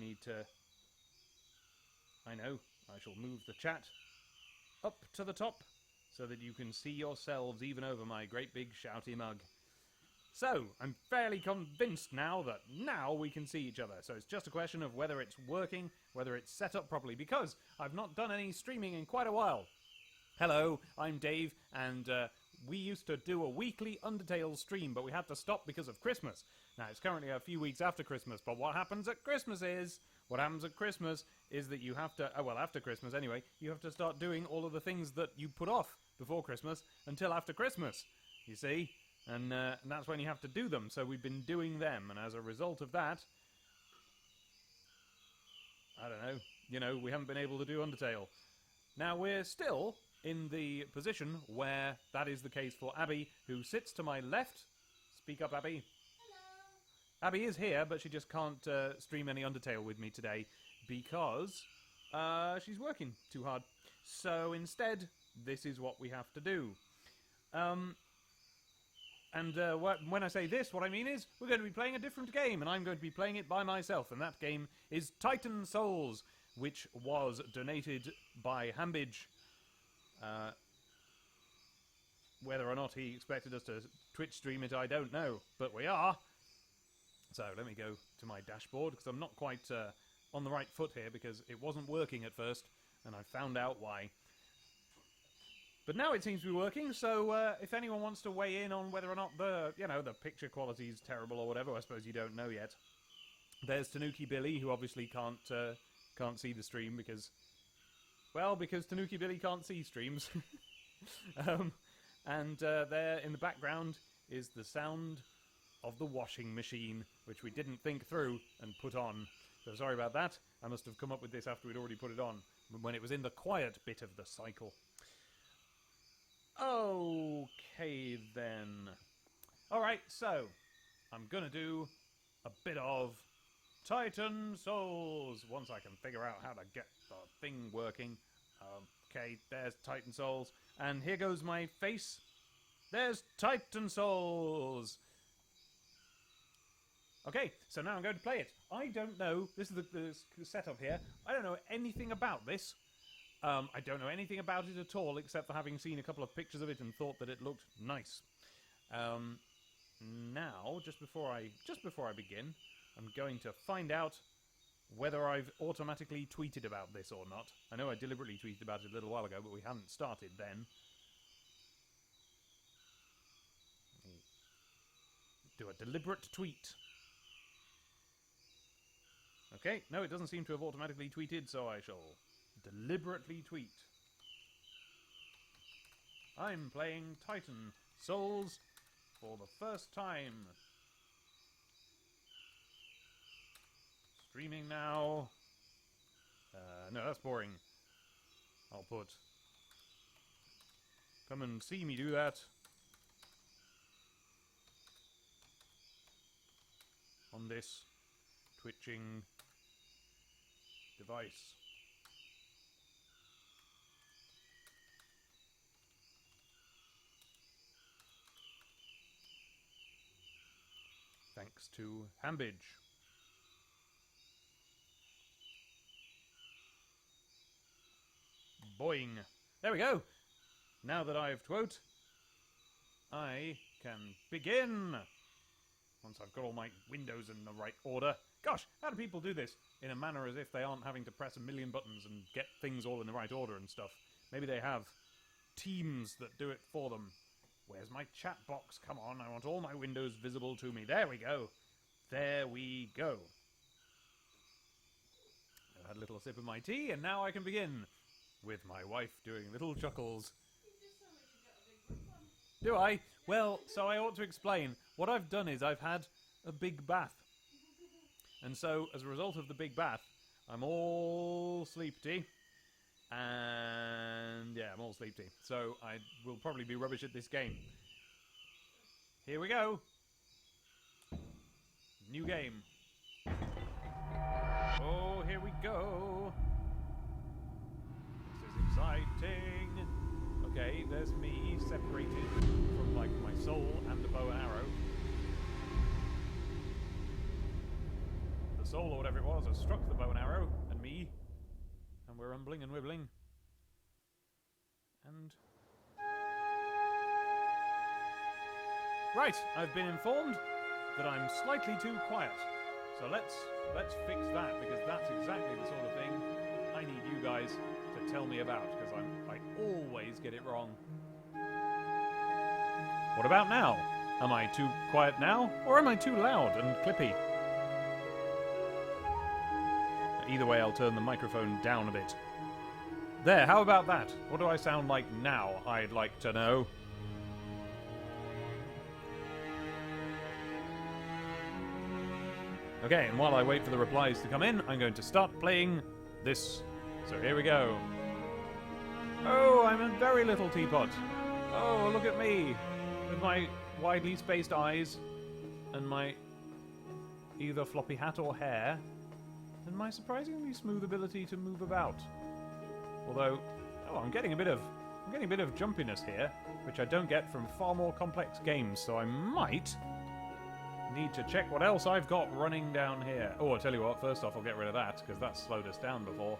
need to... I know. I shall move the chat up to the top so that you can see yourselves even over my great big shouty mug. So, I'm fairly convinced now that now we can see each other. So it's just a question of whether it's working, whether it's set up properly, because I've not done any streaming in quite a while. Hello, I'm Dave, and we used to do a weekly Undertale stream, but we had to stop because of Christmas. Now, it's currently a few weeks after Christmas, but what happens at Christmas is that you have to, well, after Christmas anyway, you have to start doing all of the things that you put off before Christmas until after Christmas, you see? And that's when you have to do them, so we've been doing them, and as a result of that, I don't know, we haven't been able to do Undertale. Now, we're still in the position where that is the case for Abby, who sits to my left. Speak up, Abby. Hello. Abby is here, but she just can't stream any Undertale with me today because she's working too hard. So instead, this is what we have to do. When I say this, what I mean is we're going to be playing a different game, and I'm going to be playing it by myself, and that game is Titan Souls, which was donated by Hambidge. Whether or not he expected us to Twitch stream it, I don't know, but we are. So let me go to my dashboard, because I'm not quite on the right foot here, because it wasn't working at first, and I found out why. But now it seems to be working, so if anyone wants to weigh in on whether or not the picture quality is terrible or whatever, I suppose you don't know yet. There's Tanuki Billy, who obviously can't see the stream because Tanuki Billy can't see streams. And there in the background is the sound of the washing machine, which we didn't think through and put on. So sorry about that. I must have come up with this after we'd already put it on, when it was in the quiet bit of the cycle. Okay, then. Alright, so I'm gonna do a bit of Titan Souls once I can figure out how to get the thing working. Okay, there's Titan Souls. And here goes my face. There's Titan Souls! Okay, so now I'm going to play it. I don't know, this is the setup here, I don't know anything about this. I don't know anything about it at all, except for having seen a couple of pictures of it and thought that it looked nice. Now, just before I begin, I'm going to find out whether I've automatically tweeted about this or not. I know I deliberately tweeted about it a little while ago, but we hadn't started then. Do a deliberate tweet. Okay, no, it doesn't seem to have automatically tweeted, so I shall deliberately tweet. I'm playing Titan Souls for the first time. Streaming now. No, that's boring. I'll put... Come and see me do that. On this twitching device. Thanks to Hambidge. Boing. There we go. Now that I've quote, I can begin. Once I've got all my windows in the right order. Gosh, how do people do this in a manner as if they aren't having to press a million buttons and get things all in the right order and stuff? Maybe they have teams that do it for them. Where's my chat box? Come on, I want all my windows visible to me. There we go. There we go. I had a little sip of my tea, and now I can begin. With my wife doing little chuckles. You just told me to get a big one. Do I? Well, so I ought to explain. What I've done is I've had a big bath. And so, as a result of the big bath, I'm all sleepy. And yeah, I'm all sleepy. So I will probably be rubbish at this game. Here we go. New game. Oh, here we go. This is exciting. Okay, there's me separated from like my soul and the bow and arrow. the soul or whatever it was has struck the bow and arrow and me, and we're rumbling and wibbling. And right, I've been informed that I'm slightly too quiet. So let's fix that, because that's exactly the sort of thing I need you guys to tell me about, because I always get it wrong. What about now? Am I too quiet now, or am I too loud and clippy? Either way, I'll turn the microphone down a bit. There, how about that? What do I sound like now, I'd like to know? Okay, and while I wait for the replies to come in, I'm going to start playing this. So here we go. Oh, I'm a very little teapot. Oh, look at me. With my widely spaced eyes, and my either floppy hat or hair, and my surprisingly smooth ability to move about. Although, oh, I'm getting a bit of jumpiness here, which I don't get from far more complex games, so I might need to check what else I've got running down here. Oh, I'll tell you what, first off I'll get rid of that, because that slowed us down before.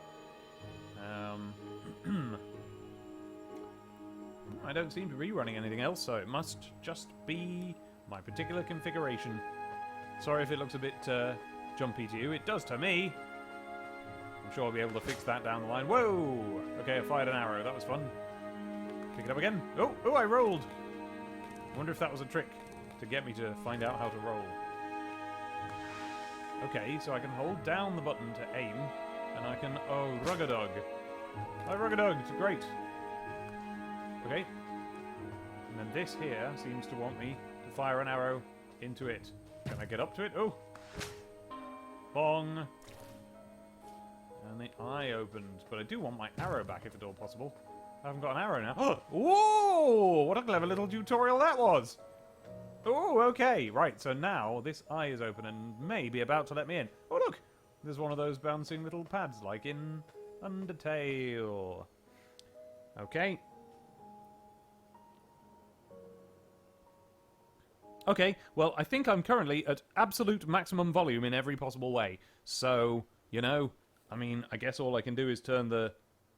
I don't seem to be running anything else, so it must just be my particular configuration. Sorry if it looks a bit jumpy to you. It does to me. I'm sure I'll be able to fix that down the line. Whoa! Okay, I fired an arrow. That was fun. Pick it up again. Oh, I rolled! I wonder if that was a trick to get me to find out how to roll. Okay, so I can hold down the button to aim, and I can... Oh, rug-a-dug. I rug-a-dugged. Great. Okay. And then this here seems to want me to fire an arrow into it. Can I get up to it? Oh! Bong! And the eye opened. But I do want my arrow back if at all possible. I haven't got an arrow now. Oh! Whoa! What a clever little tutorial that was! Oh, okay. Right, so now this eye is open and may be about to let me in. Oh, look! There's one of those bouncing little pads like in Undertale. Okay. Okay, well, I think I'm currently at absolute maximum volume in every possible way. So, you know, I mean, I guess all I can do is turn the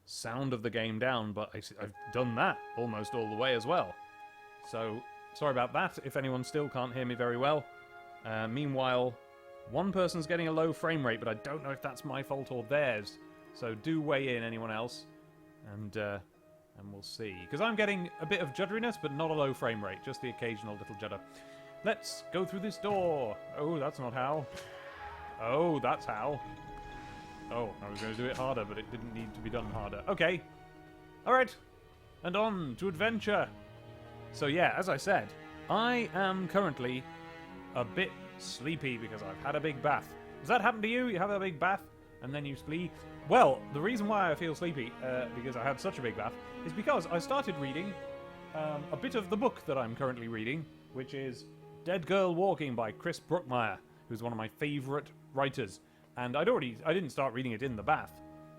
sound of the game down, but I've done that almost all the way as well. So, sorry about that if anyone still can't hear me very well. Meanwhile, one person's getting a low frame rate, but I don't know if that's my fault or theirs. So do weigh in, anyone else, and we'll see. Because I'm getting a bit of judderiness, but not a low frame rate, just the occasional little judder. Let's go through this door. Oh, that's not how. Oh, that's how. Oh, I was going to do it harder, but it didn't need to be done harder. Okay. Alright. And on to adventure. So yeah, as I said, I am currently a bit sleepy because I've had a big bath. Does that happen to you? You have a big bath and then you sleep? Well, the reason why I feel sleepy, because I had such a big bath, is because I started reading a bit of the book that I'm currently reading, which is Dead Girl Walking by Chris Brookmyre, who's one of my favourite writers. And I didn't start reading it in the bath.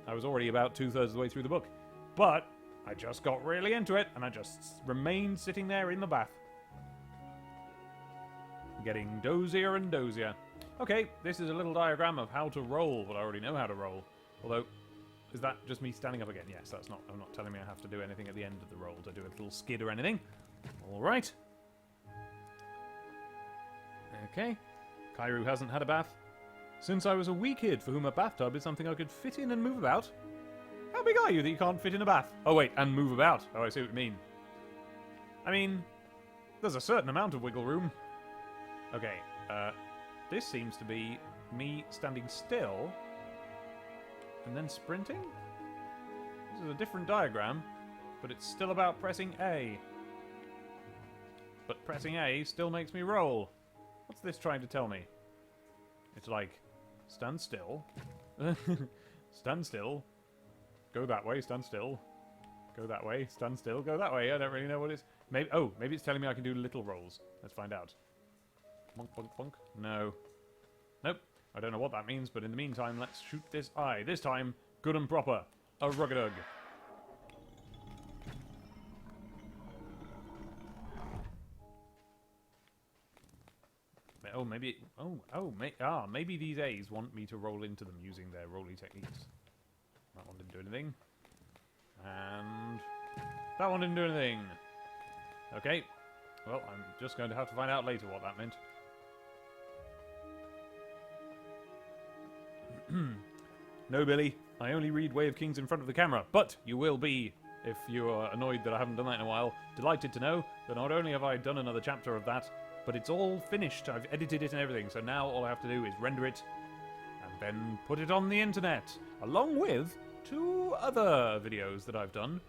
I was already about 2/3 of the way through the book. But I just got really into it, and I just remained sitting there in the bath. Getting dozier and dozier. Okay, this is a little diagram of how to roll, but I already know how to roll. Although, is that just me standing up again? Yes, that's not. I'm not telling me I have to do anything at the end of the roll to do a little skid or anything. Alright. Okay. Kairu hasn't had a bath since I was a wee kid for whom a bathtub is something I could fit in and move about. How big are you that you can't fit in a bath? Oh wait, and move about. Oh, I see what you mean. I mean, there's a certain amount of wiggle room. Okay, this seems to be me standing still and then sprinting? This is a different diagram, but it's still about pressing A. But pressing A still makes me roll. What's this trying to tell me? It's like, stand still. Stand still. Go that way, stand still. Go that way, stand still, go that way. I don't really know what it's... Maybe it's telling me I can do little rolls. Let's find out. Bonk, bonk, bonk. No. Nope. I don't know what that means, but in the meantime, let's shoot this eye. This time, good and proper. A rug-a-dug. Oh, maybe... maybe these A's want me to roll into them using their rolly techniques. That one didn't do anything. And... that one didn't do anything. Okay. Well, I'm just going to have to find out later what that meant. No, Billy. I only read Way of Kings in front of the camera. But you will be, if you are annoyed that I haven't done that in a while, delighted to know that not only have I done another chapter of that, but it's all finished. I've edited it and everything. So now all I have to do is render it and then put it on the internet, along with 2 other videos that I've done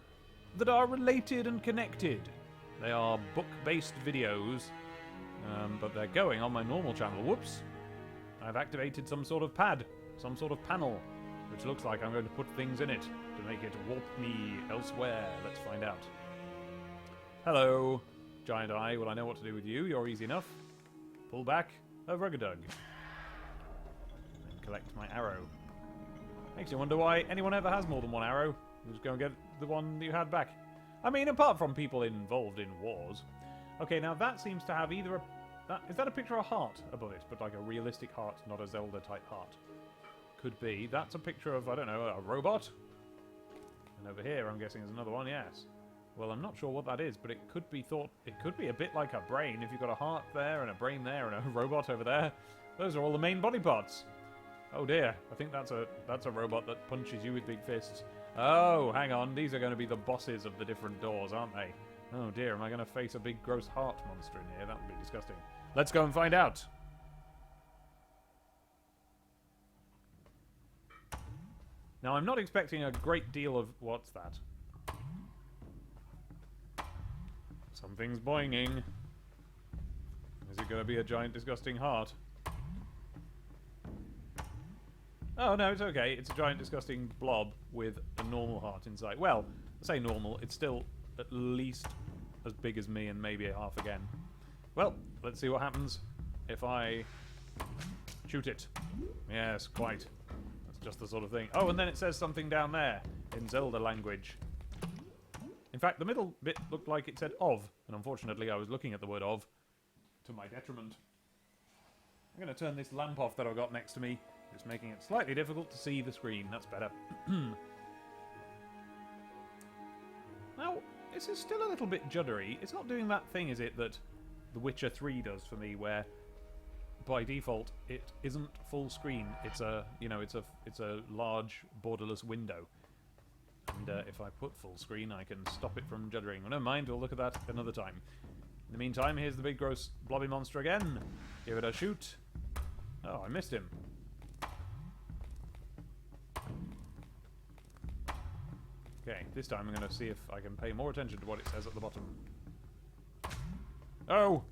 that are related and connected. They are book-based videos, but they're going on my normal channel. Whoops. I've activated some sort of pad, some sort of panel, which looks like I'm going to put things in it to make it warp me elsewhere. Let's find out. Hello, Giant Eye. Well, I know what to do with you. You're easy enough. Pull back a Ruggadug. And collect my arrow. Makes you wonder why anyone ever has more than one arrow. You just go and get the one you had back. I mean, apart from people involved in wars. Okay, now that seems to have either a... is that a picture of a heart above it? But like a realistic heart, not a Zelda-type heart. Could be. That's a picture of, I don't know, a robot. And over here, I'm guessing, is another one, yes. Well, I'm not sure what that is, but it could be thought... it could be a bit like a brain. If you've got a heart there, and a brain there, and a robot over there. Those are all the main body parts. Oh dear, I think that's a robot that punches you with big fists. Oh, hang on, these are going to be the bosses of the different doors, aren't they? Oh dear, am I going to face a big gross heart monster in here? That would be disgusting. Let's go and find out. Now, I'm not expecting a great deal of... what's that? Something's boinging. Is it going to be a giant, disgusting heart? Oh, no, it's okay. It's a giant, disgusting blob with a normal heart inside. Well, I say normal. It's still at least as big as me and maybe half again. Well, let's see what happens if I shoot it. Yes, quite. That's just the sort of thing. Oh, and then it says something down there in Zelda language. In fact, the middle bit looked like it said of, and unfortunately I was looking at the word of to my detriment. I'm going to turn this lamp off that I've got next to me. It's making it slightly difficult to see the screen. That's better. Now, this is still a little bit juddery. It's not doing that thing, is it, that The Witcher 3 does for me, where by default it isn't full screen. It's a, you know, it's a large borderless window. And if I put full screen, I can stop it from juddering. Well, never mind. We'll look at that another time. In the meantime, here's the big gross blobby monster again. Give it a shoot. Oh, I missed him. Okay, this time I'm going to see if I can pay more attention to what it says at the bottom. Oh!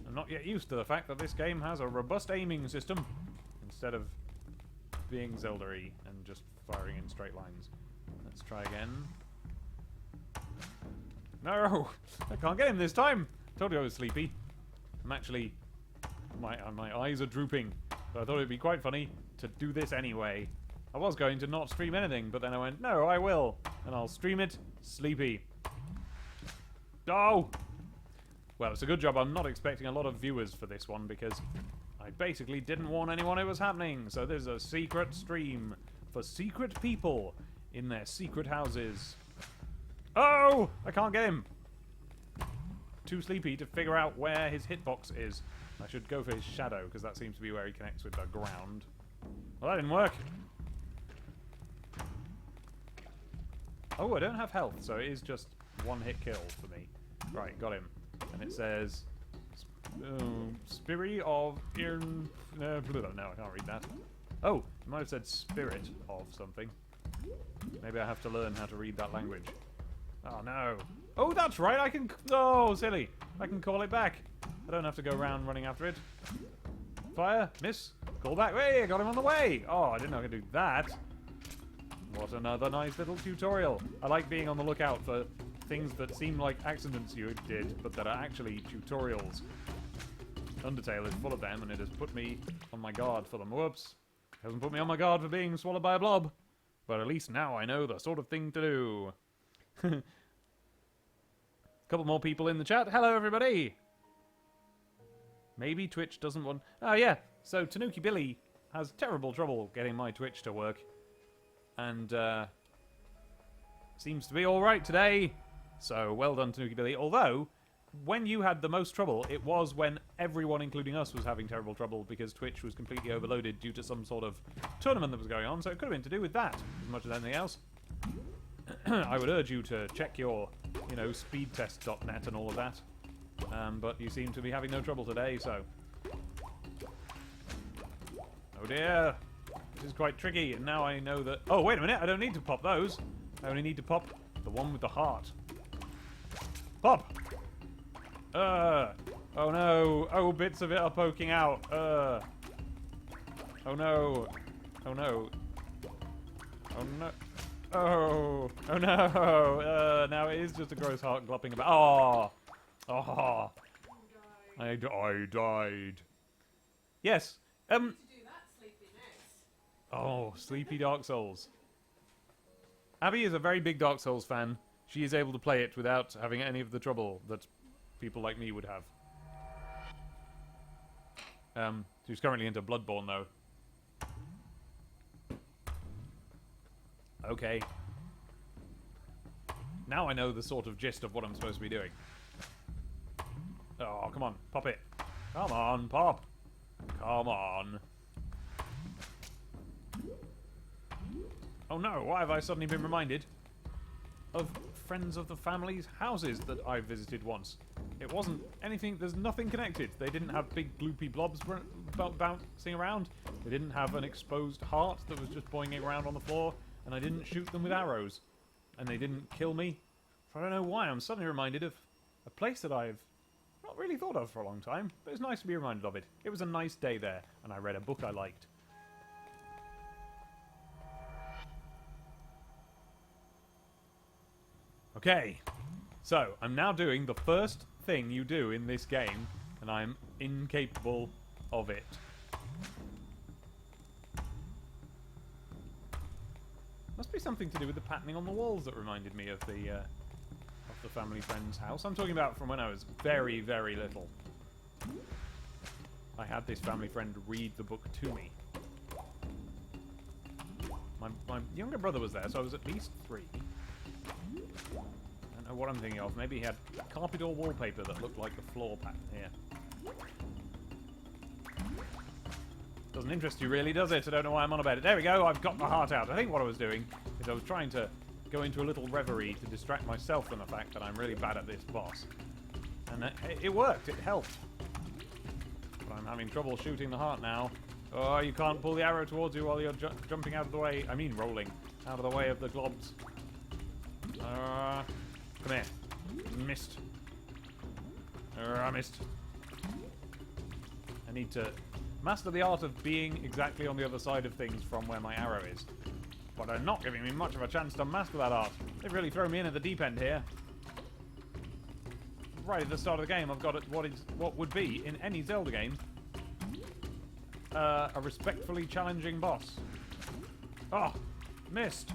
I'm not yet used to the fact that this game has a robust aiming system instead of being Zelda-y and just firing in straight lines. Let's try again. No! I can't get him this time! Told you I was sleepy. I'm actually... My eyes are drooping. But I thought it'd be quite funny to do this anyway. I was going to not stream anything, but then I went, no, I will. And I'll stream it sleepy. Oh! Well, it's a good job I'm not expecting a lot of viewers for this one, because I basically didn't warn anyone it was happening. So there's a secret stream for secret people in their secret houses. Oh! I can't get him. Too sleepy to figure out where his hitbox is. I should go for his shadow, because that seems to be where he connects with the ground. Well, that didn't work. Oh, I don't have health, so it is just one hit kill for me. Right, got him. And it says... Spirit of... no, I can't read that. Oh, it might have said spirit of something. Maybe I have to learn how to read that language. Oh, no. Oh, that's right, I can... Oh, silly. I can call it back. I don't have to go around running after it. Fire, miss, call back. Hey, I got him on the way. Oh, I didn't know I could do that. What another nice little tutorial. I like being on the lookout for things that seem like accidents you did, but that are actually tutorials. Undertale is full of them, and it has put me on my guard for them. Whoops. It hasn't put me on my guard for being swallowed by a blob. But at least now I know the sort of thing to do. Couple more people in the chat. Hello, everybody. Maybe Twitch doesn't want... Oh, yeah. So Tanuki Billy has terrible trouble getting my Twitch to work. And, seems to be alright today. So, well done, Tanuki Billy. Although, when you had the most trouble, it was when everyone, including us, was having terrible trouble because Twitch was completely overloaded due to some sort of tournament that was going on. So it could have been to do with that, as much as anything else. I would urge you to check your, speedtest.net and all of that. But you seem to be having no trouble today, so... Oh dear! This is quite tricky, and now I know that... Oh, wait a minute, I don't need to pop those. I only need to pop the one with the heart. Pop! Oh no! Oh, bits of it are poking out. Oh no! Oh no! Oh no! Oh! Oh no! Now it is just a gross heart glopping about. Oh! Oh! I died. Yes. To do that, sleepiness. Oh, Sleepy Dark Souls. Abby is a very big Dark Souls fan. She is able to play it without having any of the trouble that people like me would have. She's currently into Bloodborne, though. Okay. Now I know the sort of gist of what I'm supposed to be doing. Oh, come on. Pop it. Come on, pop. Come on. Oh no, why have I suddenly been reminded of friends of the family's houses that I visited once? It wasn't anything, there's nothing connected. They didn't have big gloopy blobs bouncing around. They didn't have an exposed heart that was just boinging around on the floor. And I didn't shoot them with arrows. And they didn't kill me. I don't know why, I'm suddenly reminded of a place that I've not really thought of for a long time. But it's nice to be reminded of it. It was a nice day there, and I read a book I liked. Okay, so I'm now doing the first thing you do in this game, and I'm incapable of it. Must be something to do with the patterning on the walls that reminded me of the family friend's house. I'm talking about from when I was very, very little. I had this family friend read the book to me. My younger brother was there, so I was at least 3. I don't know what I'm thinking of. Maybe he had carpet or wallpaper that looked like the floor pattern here. Doesn't interest you really, does it? I don't know why I'm on about it. There we go, I've got the heart out. I think what I was doing is I was trying to go into a little reverie to distract myself from the fact that I'm really bad at this boss. And it worked, it helped. But I'm having trouble shooting the heart now. Oh, you can't pull the arrow towards you while you're jumping out of the way. I mean rolling. Out of the way of the globs. Come here. Missed. I missed. I need to master the art of being exactly on the other side of things from where my arrow is. But they're not giving me much of a chance to master that art. They've really thrown me in at the deep end here. Right at the start of the game, I've got what would be, in any Zelda game, a respectfully challenging boss. Oh, missed.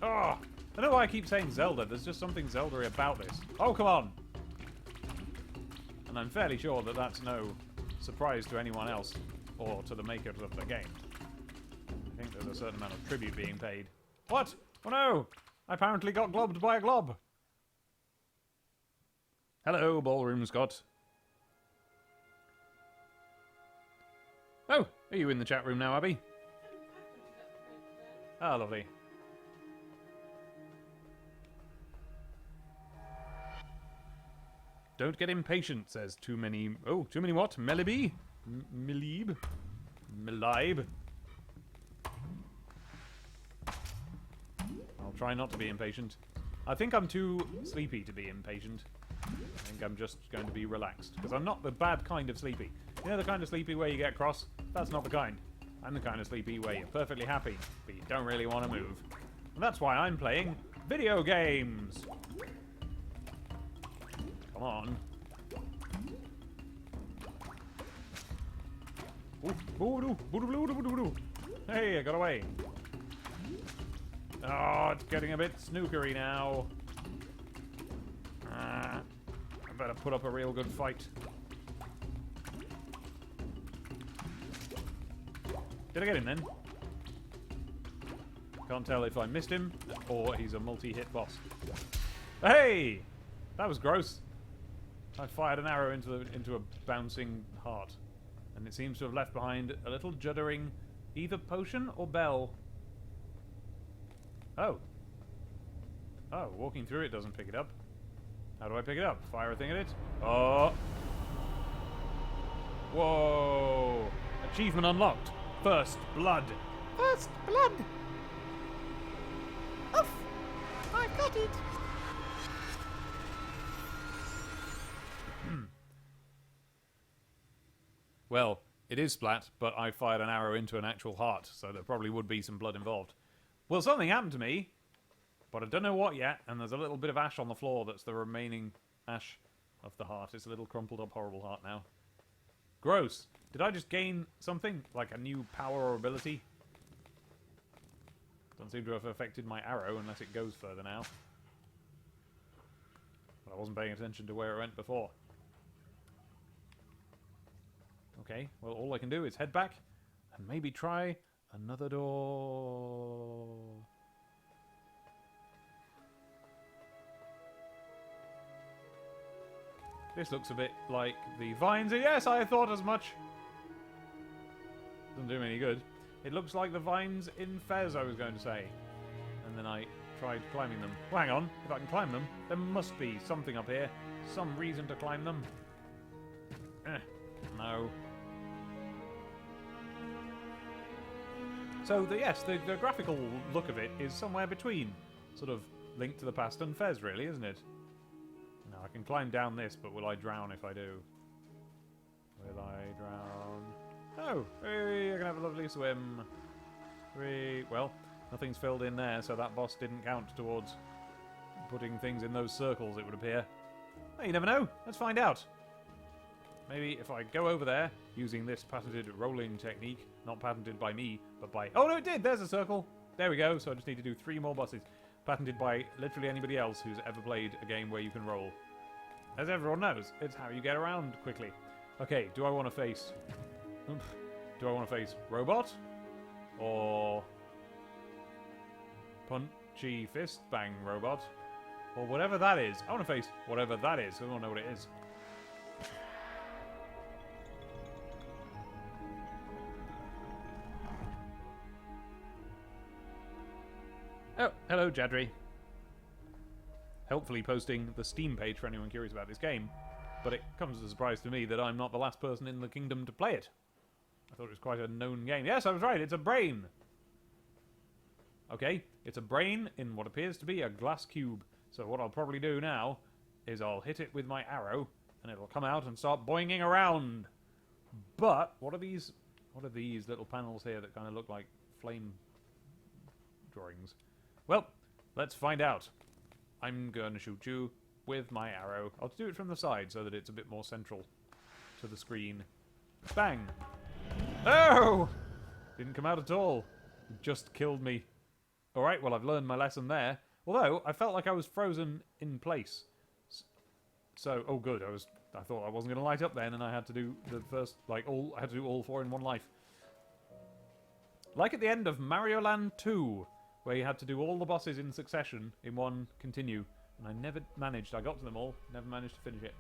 Oh, I don't know why I keep saying Zelda. There's just something Zelda-y about this. Oh, come on. And I'm fairly sure that that's no surprise to anyone else or to the makers of the game. I think there's a certain amount of tribute being paid. What? Oh no! I apparently got globbed by a glob. Hello, Ballroom Scott. Oh, are you in the chat room now, Abby? Ah, lovely. Don't get impatient, says too many... Oh, too many what? Meliby? Melib? Melib? I'll try not to be impatient. I think I'm too sleepy to be impatient. I think I'm just going to be relaxed. Because I'm not the bad kind of sleepy. You know the kind of sleepy where you get cross? That's not the kind. I'm the kind of sleepy where you're perfectly happy, but you don't really want to move. And that's why I'm playing video games! Come on. Hey, I got away. Oh, it's getting a bit snookery now. I better put up a real good fight. Did I get him then? Can't tell if I missed him or he's a multi-hit boss. Hey! That was gross. I fired an arrow into a bouncing heart. And it seems to have left behind a little juddering either potion or bell. Oh. Oh, walking through it doesn't pick it up. How do I pick it up? Fire a thing at it? Oh. Whoa. Achievement unlocked. First blood. First blood. Oof! I got it. Well, it is splat, but I fired an arrow into an actual heart, so there probably would be some blood involved. Well, something happened to me, but I don't know what yet, and there's a little bit of ash on the floor that's the remaining ash of the heart. It's a little crumpled up, horrible heart now. Gross. Did I just gain something? Like a new power or ability? Doesn't seem to have affected my arrow unless it goes further now. But I wasn't paying attention to where it went before. Okay, well all I can do is head back and maybe try another door. This looks a bit like the vines. Yes, I thought as much. Doesn't do me any good. It looks like the vines in Fez, I was going to say. And then I tried climbing them. Well, hang on. If I can climb them, there must be something up here. Some reason to climb them. No. So, the graphical look of it is somewhere between sort of Link to the Past and Fez, really, isn't it? Now, I can climb down this, but will I drown if I do? Will I drown? Oh, hey, I can have a lovely swim. Well, nothing's filled in there, so that boss didn't count towards putting things in those circles, it would appear. Hey, you never know. Let's find out. Maybe if I go over there, using this patented rolling technique, not patented by me, but by... Oh, no, it did! There's a circle! There we go, so I just need to do 3 more bosses. Patented by literally anybody else who's ever played a game where you can roll. As everyone knows, it's how you get around quickly. Okay, do I want to face... Do I want to face Robot? Or... Punchy Fist Bang Robot? Or whatever that is. I want to face whatever that is. I don't know what it is. Oh, hello, Jadri. Helpfully posting the Steam page for anyone curious about this game, but it comes as a surprise to me that I'm not the last person in the kingdom to play it. I thought it was quite a known game. Yes, I was right, it's a brain! Okay, it's a brain in what appears to be a glass cube. So what I'll probably do now is I'll hit it with my arrow, and it'll come out and start boinging around. But, what are these little panels here that kind of look like flame drawings? Well, let's find out. I'm going to shoot you with my arrow. I'll do it from the side so that it's a bit more central to the screen. Bang! Oh! Didn't come out at all. It just killed me. Alright, well, I've learned my lesson there. Although, I felt like I was frozen in place. So, oh good, I thought I wasn't going to light up then, and I had to do the first, I had to do all 4 in one life. Like at the end of Mario Land 2, where you had to do all the bosses in succession in one continue. And I never managed. I got to them all, never managed to finish it.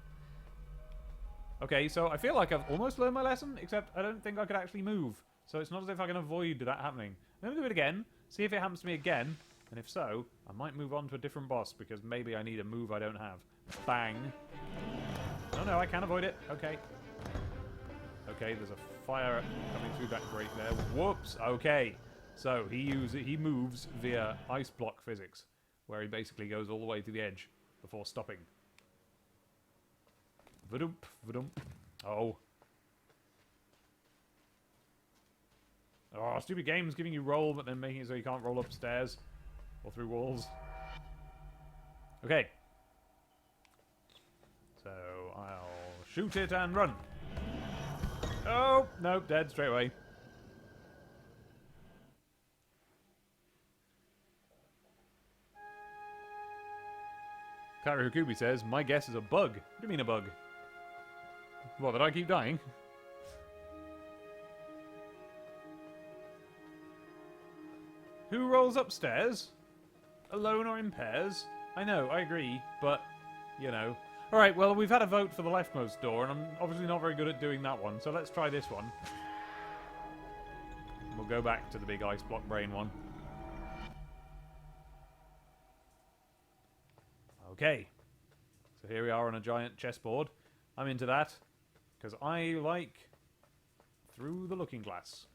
Okay, so I feel like I've almost learned my lesson, except I don't think I could actually move. So it's not as if I can avoid that happening. I'm going to do it again, see if it happens to me again, and if so, I might move on to a different boss, because maybe I need a move I don't have. Bang. Oh no, I can avoid it. Okay. Okay, there's a fire coming through that grate there. Whoops! Okay. So, he moves via ice block physics, where he basically goes all the way to the edge before stopping. Vadoomp, vadoomp. Oh. Oh, stupid game's giving you roll, but then making it so you can't roll upstairs or through walls. Okay. So, I'll shoot it and run. Oh, no, dead straight away. Kara Hukubi says, my guess is a bug. What do you mean a bug? What, that I keep dying? Who rolls upstairs? Alone or in pairs? I know, I agree, but, you know. Alright, well, we've had a vote for the leftmost door, and I'm obviously not very good at doing that one, so let's try this one. We'll go back to the big ice block brain one. Okay. So here we are on a giant chessboard. I'm into that, because I like Through the Looking Glass.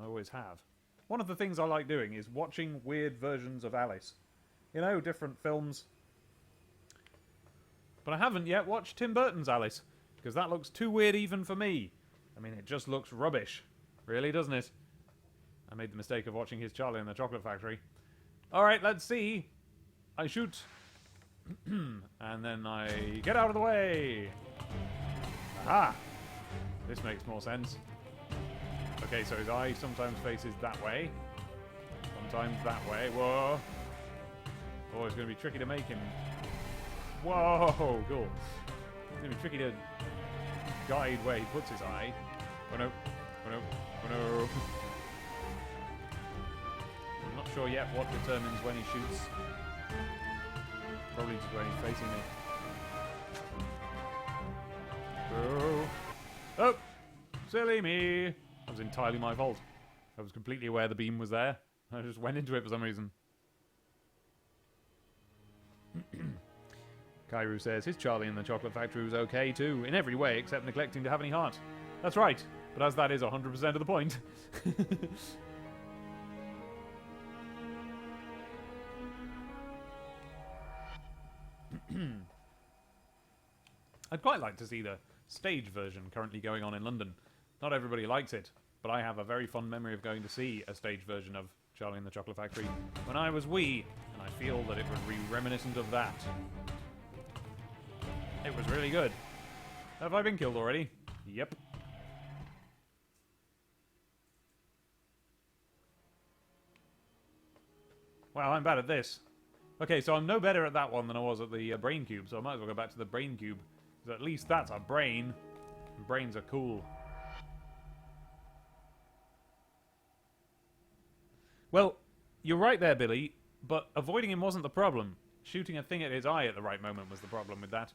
I always have. One of the things I like doing is watching weird versions of Alice. You know, different films. But I haven't yet watched Tim Burton's Alice, because that looks too weird even for me. I mean, it just looks rubbish. Really, doesn't it? I made the mistake of watching his Charlie and the Chocolate Factory. Alright, let's see. I shoot. And then I get out of the way. Aha! This makes more sense. Okay, so his eye sometimes faces that way. Sometimes that way. Whoa! Oh, it's going to be tricky to make him. Whoa! Cool. It's going to be tricky to guide where he puts his eye. Oh no. Oh no. Oh no. I'm not sure yet what determines when he shoots. Probably just when he's facing me. Oh! Oh! Silly me! That was entirely my fault. I was completely aware the beam was there. I just went into it for some reason. Kairu says his Charlie and the Chocolate Factory was okay too, in every way except neglecting to have any heart. That's right, but as that is 100% of the point. I'd quite like to see the stage version currently going on in London. Not everybody likes it, but I have a very fond memory of going to see a stage version of Charlie and the Chocolate Factory when I was wee, and I feel that it would be reminiscent of that. It was really good. Have I been killed already? Yep. Wow, I'm bad at this. Okay, so I'm no better at that one than I was at the brain cube, so I might as well go back to the brain cube. Because at least that's a brain. And brains are cool. Well, you're right there, Billy, but avoiding him wasn't the problem. Shooting a thing at his eye at the right moment was the problem with that.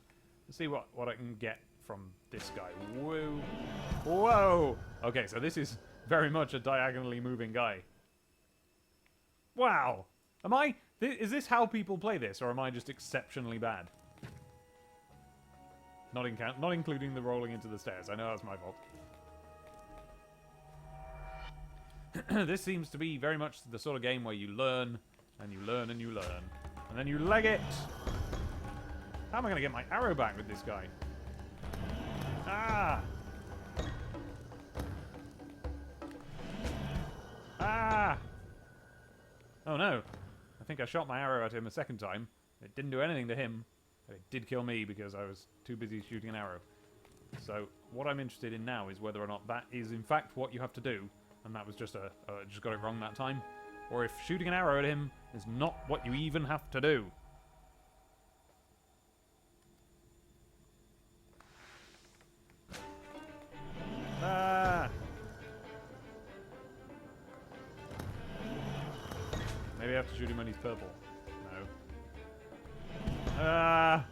Let's see what I can get from this guy. Whoa. Whoa! Okay, so this is very much a diagonally moving guy. Wow! Am I... Is this how people play this, or am I just exceptionally bad? Not including the rolling into the stairs. I know that's my fault. This seems to be very much the sort of game where you learn, and you learn, and you learn. And then you leg it! How am I going to get my arrow back with this guy? Ah! Ah! Oh no. I think I shot my arrow at him a second time. It didn't do anything to him. But it did kill me because I was too busy shooting an arrow. So, what I'm interested in now is whether or not that is in fact what you have to do. And that was just I just got it wrong that time. Or if shooting an arrow at him is not what you even have to do. Ah! Maybe I have to shoot him when he's purple. No. Ah!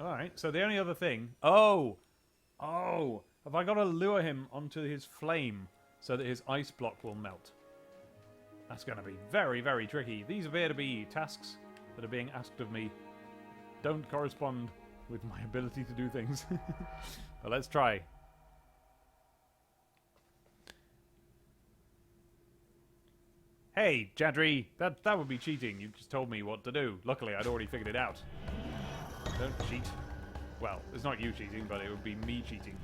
Alright, so the only other thing... Oh! Oh! Have I got to lure him onto his flame so that his ice block will melt? That's going to be very, very tricky. These appear to be tasks that are being asked of me. Don't correspond with my ability to do things. But let's try. Hey, Jadri, that would be cheating. You just told me what to do. Luckily, I'd already figured it out. Don't cheat. Well, it's not you cheating, but it would be me cheating.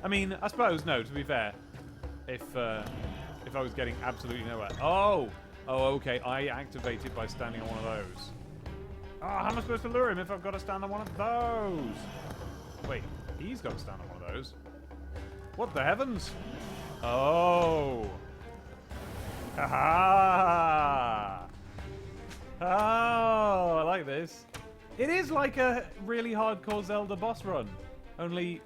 I mean, I suppose, no, to be fair, if I was getting absolutely nowhere... Oh! Oh, okay, I activate it by standing on one of those. Oh, how am I supposed to lure him if I've got to stand on one of those? Wait, he's got to stand on one of those? What the heavens? Oh! Ha-ha! Oh, I like this. It is like a really hardcore Zelda boss run. Only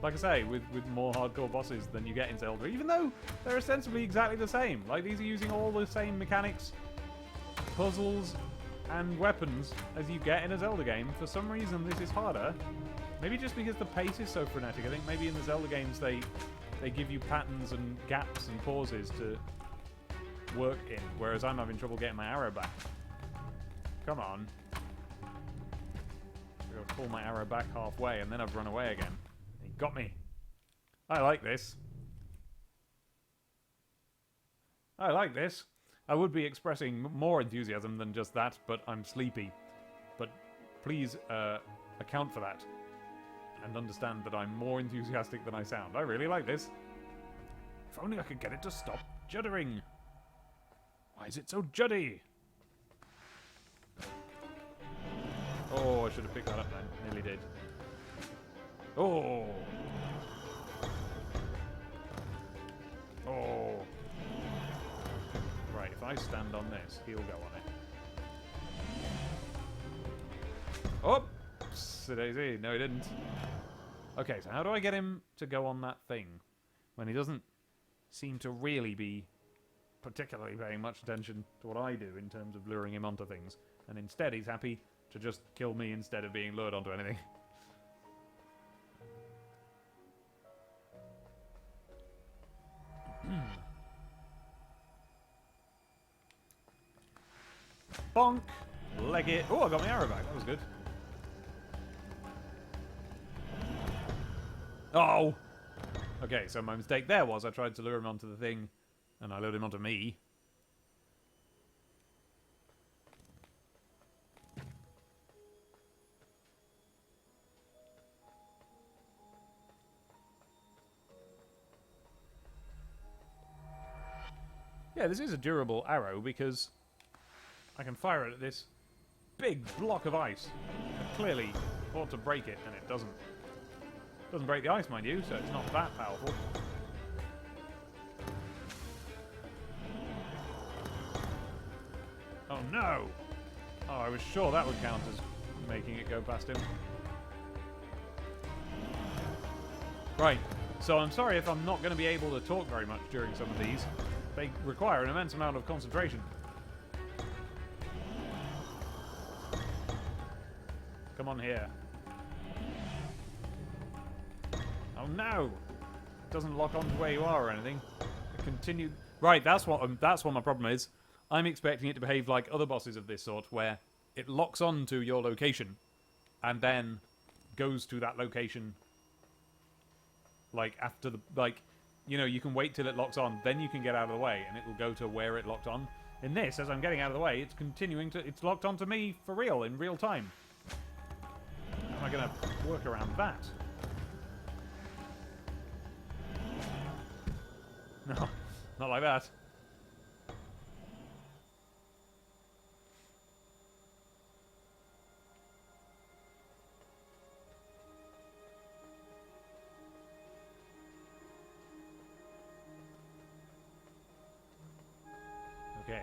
like I say, with more hardcore bosses than you get in Zelda, even though they're ostensibly exactly the same. Like, these are using all the same mechanics, puzzles, and weapons as you get in a Zelda game. For some reason, this is harder. Maybe just because the pace is so frenetic. I think maybe in the Zelda games they give you patterns and gaps and pauses to work in, whereas I'm having trouble getting my arrow back. Come on. I've got to pull my arrow back halfway and then I've run away again. He got me. I like this. I like this. I would be expressing more enthusiasm than just that, but I'm sleepy. But please account for that. And understand that I'm more enthusiastic than I sound. I really like this. If only I could get it to stop juddering. Why is it so juddy? Oh, I should have picked that up then. Nearly did. Oh. Oh. Right, if I stand on this, he'll go on it. Oh! Daisy. No, he didn't. Okay, so how do I get him to go on that thing when he doesn't seem to really be particularly paying much attention to what I do in terms of luring him onto things, and instead he's happy to just kill me instead of being lured onto anything. Bonk! Leg it. Oh, I got my arrow back. That was good. Oh! Okay, so my mistake there was I tried to lure him onto the thing, and I lured him onto me. Yeah, this is a durable arrow because I can fire it at this big block of ice. It clearly ought to break it, and it doesn't. Doesn't break the ice, mind you, so it's not that powerful. Oh no! Oh, I was sure that would count as making it go past him. Right, so I'm sorry if I'm not going to be able to talk very much during some of these. They require an immense amount of concentration. Come on here. Oh no! It doesn't lock on to where you are or anything. It continued. Right, that's what my problem is. I'm expecting it to behave like other bosses of this sort, where it locks on to your location, and then goes to that location. Like after the you know, you can wait till it locks on, then you can get out of the way, and it will go to where it locked on. In this, as I'm getting out of the way, it's continuing to. It's locked onto me for real in real time. How am I going to work around that? No, not like that. Okay.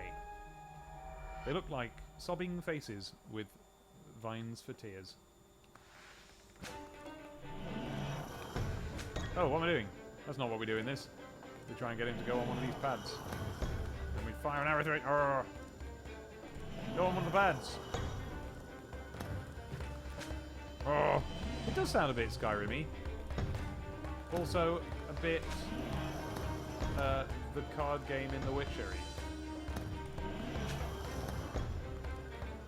They look like sobbing faces with vines for tears. Oh, what am I doing? That's not what we do in this. We try and get him to go on one of these pads. And we fire an arrow through it. Arrgh. Go on one of the pads. Oh, it does sound a bit Skyrim-y. Also, a bit the card game in The Witcher-y.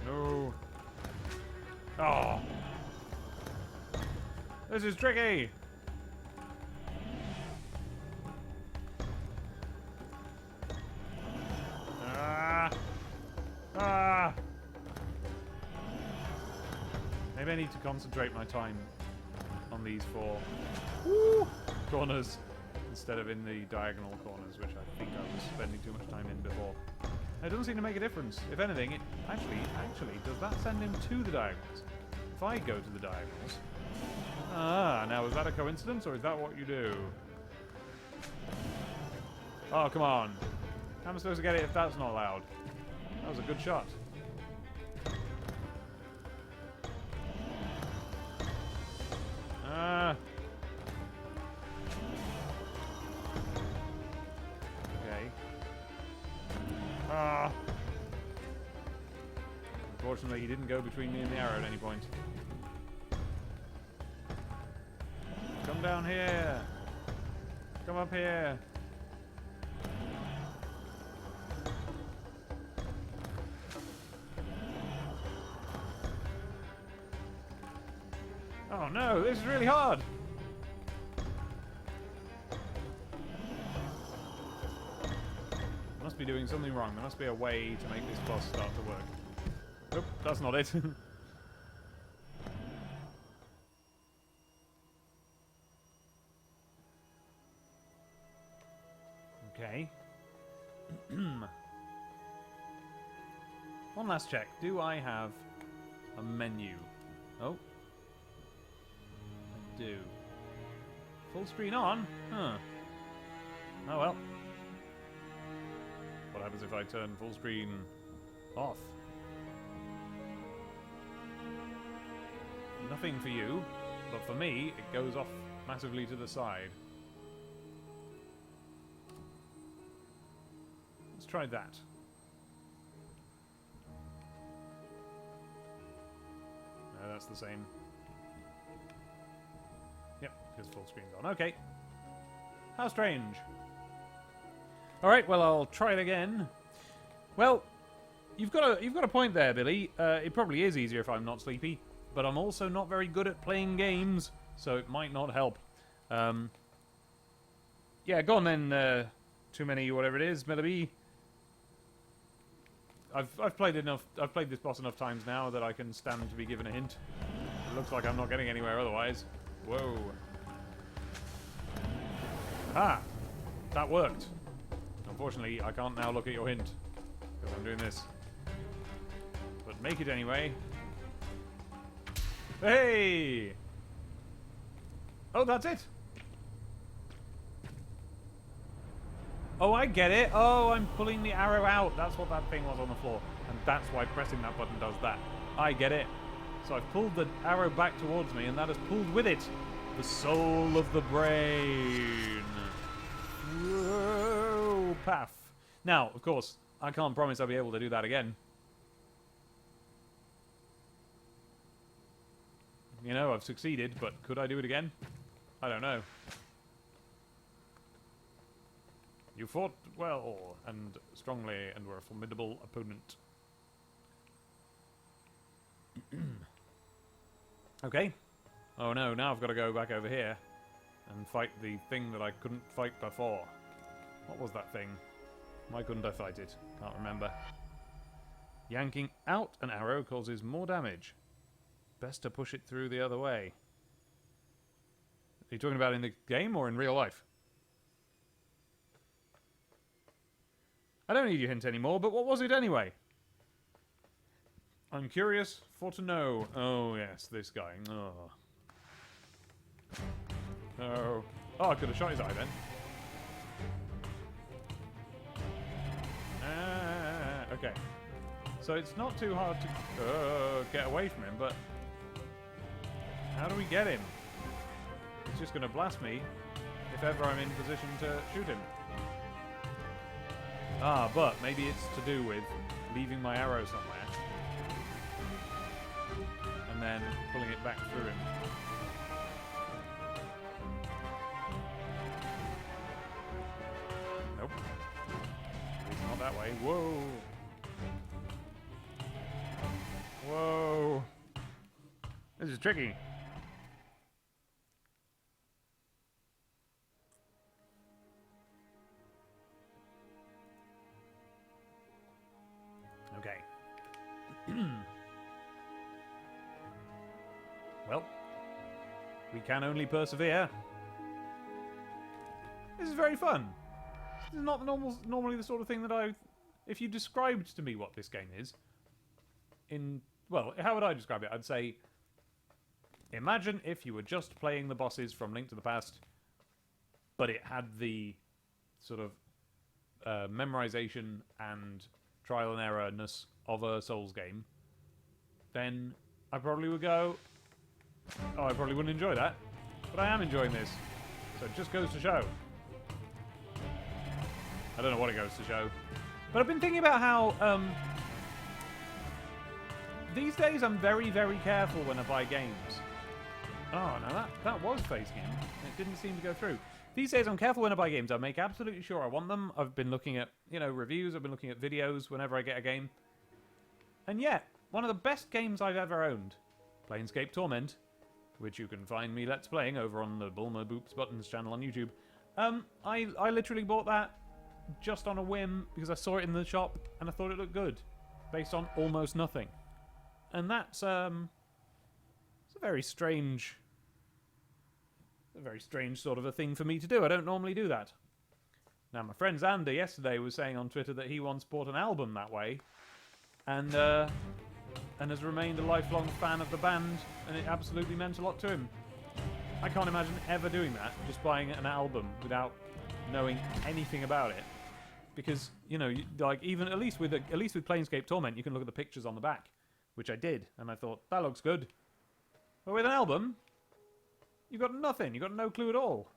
No. Oh. This is tricky. Maybe I need to concentrate my time on these four corners instead of in the diagonal corners, which I think I was spending too much time in before. It doesn't seem to make a difference. If anything, it actually, does that send him to the diagonals? If I go to the diagonals... Ah, now is that a coincidence, or is that what you do? Oh, come on. How am I supposed to get it if that's not allowed? That was a good shot. Unfortunately, he didn't go between me and the arrow at any point. Come down here. Come up here. Oh no, this is really hard. Must be doing something wrong. There must be a way to make this boss start to work. Nope, that's not it. Okay. One last check. Do I have a menu? Oh. I do. Full screen on? Huh. Oh well. What happens if I turn full screen off? Nothing for you, but for me, it goes off massively to the side. Let's try that. No, that's the same. Yep, because full screen's on. Okay. How strange. Alright, well, I'll try it again. Well, you've got a point there, Billy. It probably is easier if I'm not sleepy, but I'm also not very good at playing games, so it might not help. Yeah, go on then, too many whatever it is, Mellaby. I've played this boss enough times now that I can stand to be given a hint. It looks like I'm not getting anywhere otherwise. Whoa. Ah! That worked. Unfortunately, I can't now look at your hint, because I'm doing this. But make it anyway. Hey! Oh, that's it! Oh, I get it! Oh, I'm pulling the arrow out! That's what that thing was on the floor. And that's why pressing that button does that. I get it. So I've pulled the arrow back towards me, and that has pulled with it the soul of the brain. Whoa, path. Now, of course, I can't promise I'll be able to do that again. You know, I've succeeded, but could I do it again? I don't know. You fought well and strongly and were a formidable opponent. Okay. Oh no, now I've got to go back over here and fight the thing that I couldn't fight before. What was that thing? Why couldn't I fight it? Can't remember. Yanking out an arrow causes more damage. Best to push it through the other way. Are you talking about in the game or in real life? I don't need your hint anymore, but what was it anyway? I'm curious for to know. Oh, yes, this guy. Oh. Oh. Oh, I could have shot his eye then. Okay. So it's not too hard to get away from him, but how do we get him? He's just going to blast me if ever I'm in position to shoot him. Ah, but maybe it's to do with leaving my arrow somewhere and then pulling it back through him. Nope. It's not that way. Whoa! Whoa! This is tricky. Okay. Well, we can only persevere. This is very fun. This is not normally the sort of thing that if you described to me what this game is, well, how would I describe it? I'd say, imagine if you were just playing the bosses from Link to the Past, but it had the sort of memorization and trial and error-ness of a Souls game, then I probably would go, oh, I probably wouldn't enjoy that. But I am enjoying this. So it just goes to show. I don't know what it goes to show. But I've been thinking about how These days I'm very, very careful when I buy games. Oh, no, that was face game. It didn't seem to go through. These days I'm careful when I buy games. I make absolutely sure I want them. I've been looking at, reviews. I've been looking at videos whenever I get a game. And yet, one of the best games I've ever owned, Planescape Torment, which you can find me Let's Playing over on the Bulma Boops Buttons channel on YouTube. I literally bought that just on a whim because I saw it in the shop and I thought it looked good, based on almost nothing. And that's it's a very strange sort of a thing for me to do. I don't normally do that. Now, my friend Xander yesterday was saying on Twitter that he once bought an album that way, and has remained a lifelong fan of the band, and it absolutely meant a lot to him. I can't imagine ever doing that, just buying an album without knowing anything about it, because like even at least with Planescape Torment, you can look at the pictures on the back, which I did, and I thought that looks good. But with an album, you got nothing. You got no clue at all.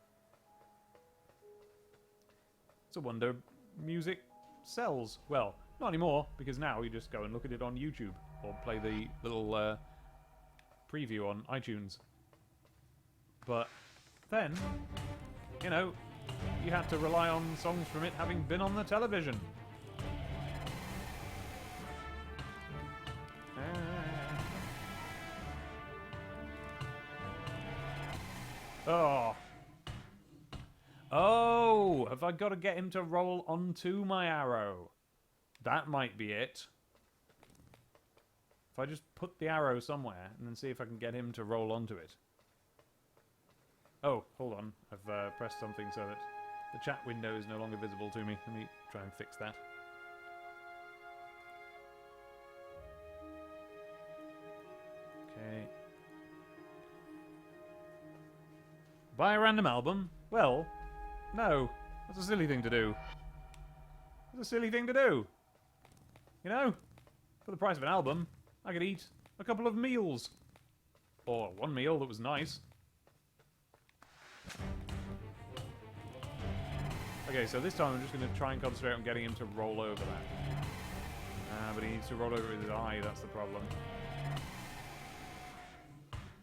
It's a wonder music sells. Well, not anymore, because now you just go and look at it on YouTube or play the little preview on iTunes. But then, you had to rely on songs from it having been on the television. Oh, have I got to get him to roll onto my arrow? That might be it. If I just put the arrow somewhere and then see if I can get him to roll onto it. Oh, hold on. I've pressed something so that the chat window is no longer visible to me. Let me try and fix that. Okay. Buy a random album? Well, no. That's a silly thing to do. That's a silly thing to do. For the price of an album, I could eat a couple of meals. Or one meal that was nice. Okay, so this time I'm just going to try and concentrate on getting him to roll over that. But he needs to roll over with his eye, that's the problem.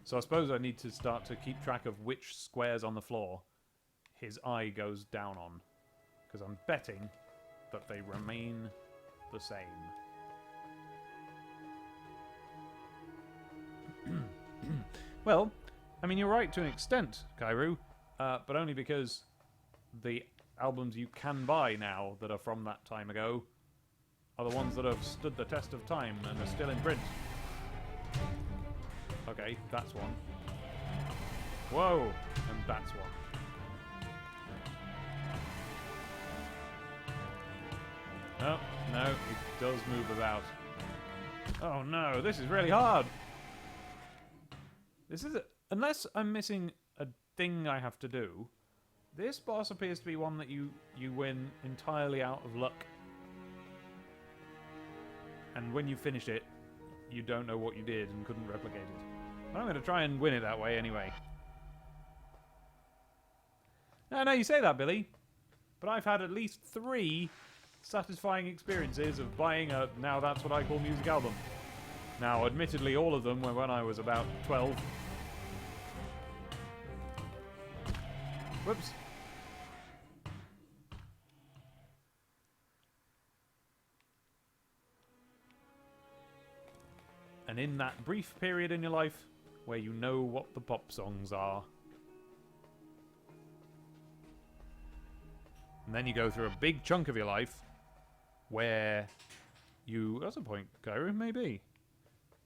So I suppose I need to start to keep track of which squares on the floor his eye goes down on. Because I'm betting that they remain the same. Well, I mean, you're right to an extent, Kairu, but only because the albums you can buy now that are from that time ago are the ones that have stood the test of time and are still in print. Okay, that's one. Whoa! And that's one. Oh, no, it does move about. Oh no, this is really hard! This is unless I'm missing a thing I have to do, this boss appears to be one that you win entirely out of luck. And when you finish it, you don't know what you did and couldn't replicate it. But I'm going to try and win it that way anyway. No, you say that, Billy. But I've had at least 3 satisfying experiences of buying a Now That's What I Call Music album. Now, admittedly, all of them were when I was about 12. Whoops. And in that brief period in your life where you know what the pop songs are. And then you go through a big chunk of your life where you... That's a point, Kairu, maybe.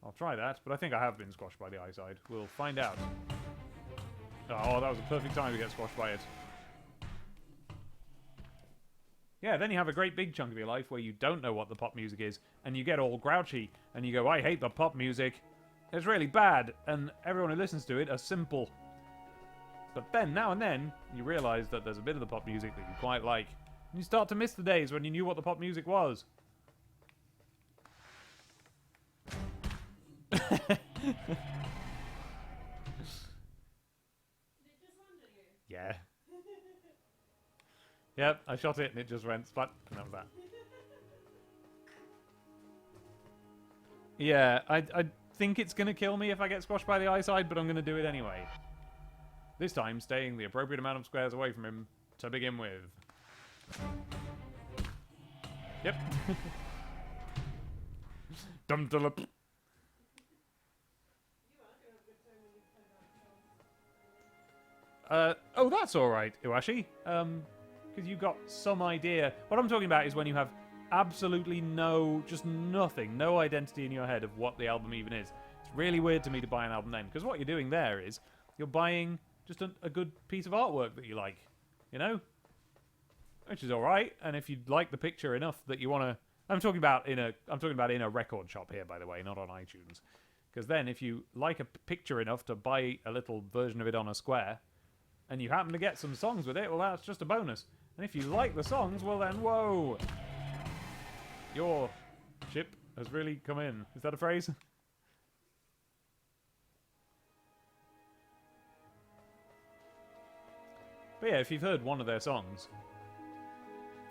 I'll try that, but I think I have been squashed by the eye side. We'll find out. Oh, that was a perfect time to get squashed by it. Yeah, then you have a great big chunk of your life where you don't know what the pop music is, and you get all grouchy, and you go, I hate the pop music. It's really bad, and everyone who listens to it are simple. But then, now and then, you realise that there's a bit of the pop music that you quite like. And you start to miss the days when you knew what the pop music was. Did it just run to you? Yeah. Yep, I shot it and it just went splat, and that was that. Yeah, I think it's going to kill me if I get squashed by the eyeside, but I'm going to do it anyway. This time, staying the appropriate amount of squares away from him to begin with. Yep. Dum dum. Oh, that's all right, Iwashi. Because you got some idea. What I'm talking about is when you have absolutely just nothing, no identity in your head of what the album even is. It's really weird to me to buy an album then, because what you're doing there is you're buying just a good piece of artwork that you like, you know, which is all right. And if you like the picture enough that you want to, I'm talking about in a record shop here, by the way, not on iTunes. Because then, if you like a picture enough to buy a little version of it on a square, and you happen to get some songs with it, well, that's just a bonus. And if you like the songs, well then, whoa! Your ship has really come in. Is that a phrase? But yeah, if you've heard one of their songs,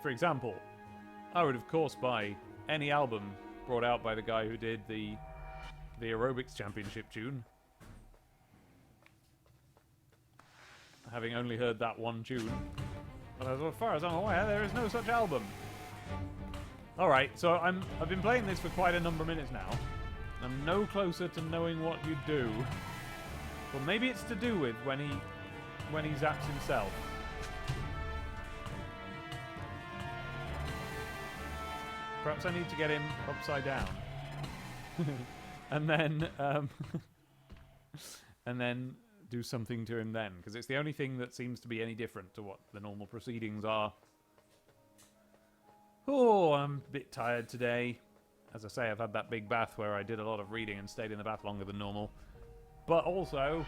for example, I would of course buy any album brought out by the guy who did the aerobics championship tune. Having only heard that one tune. But as far as I'm aware, there is no such album. Alright, so I've been playing this for quite a number of minutes now. I'm no closer to knowing what you do. Well, maybe it's to do with when he zaps himself. Perhaps I need to get him upside down. and then do something to him then, because it's the only thing that seems to be any different to what the normal proceedings are. Oh, I'm a bit tired today. As I say, I've had that big bath where I did a lot of reading and stayed in the bath longer than normal. But also,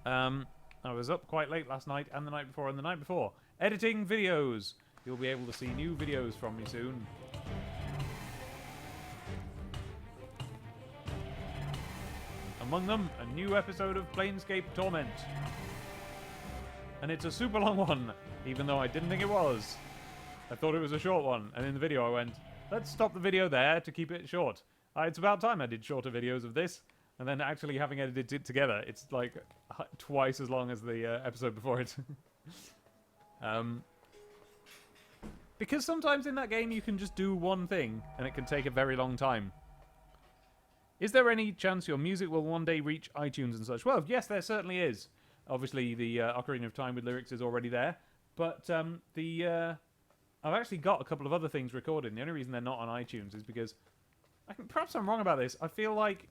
I was up quite late last night and the night before, editing videos. You'll be able to see new videos from me soon. Among them, a new episode of Planescape Torment. And it's a super long one, even though I didn't think it was. I thought it was a short one, and in the video I went, let's stop the video there to keep it short. It's about time I did shorter videos of this, and then actually having edited it together, it's like twice as long as the episode before it. Because sometimes in that game you can just do one thing, and it can take a very long time. Is there any chance your music will one day reach iTunes and such? Well, yes, there certainly is. Obviously, the Ocarina of Time with lyrics is already there. But I've actually got a couple of other things recorded. And the only reason they're not on iTunes is because... perhaps I'm wrong about this. I feel like...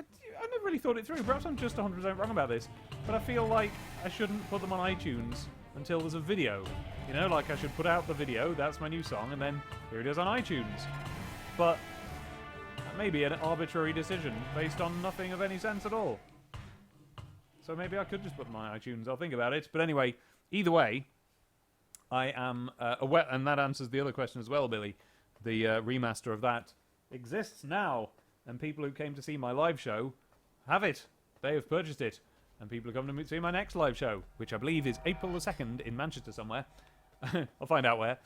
I never really thought it through. Perhaps I'm just 100% wrong about this. But I feel like I shouldn't put them on iTunes until there's a video. You know, like I should put out the video, that's my new song, and then here it is on iTunes. But... maybe an arbitrary decision based on nothing of any sense at all. So maybe I could just put them on iTunes. I'll think about it. But anyway, either way, I am aware, and that answers the other question as well, Billy. The remaster of that exists now, and people who came to see my live show have it. They have purchased it, and people who come to see my next live show, which I believe is April the 2nd in Manchester somewhere. I'll find out where.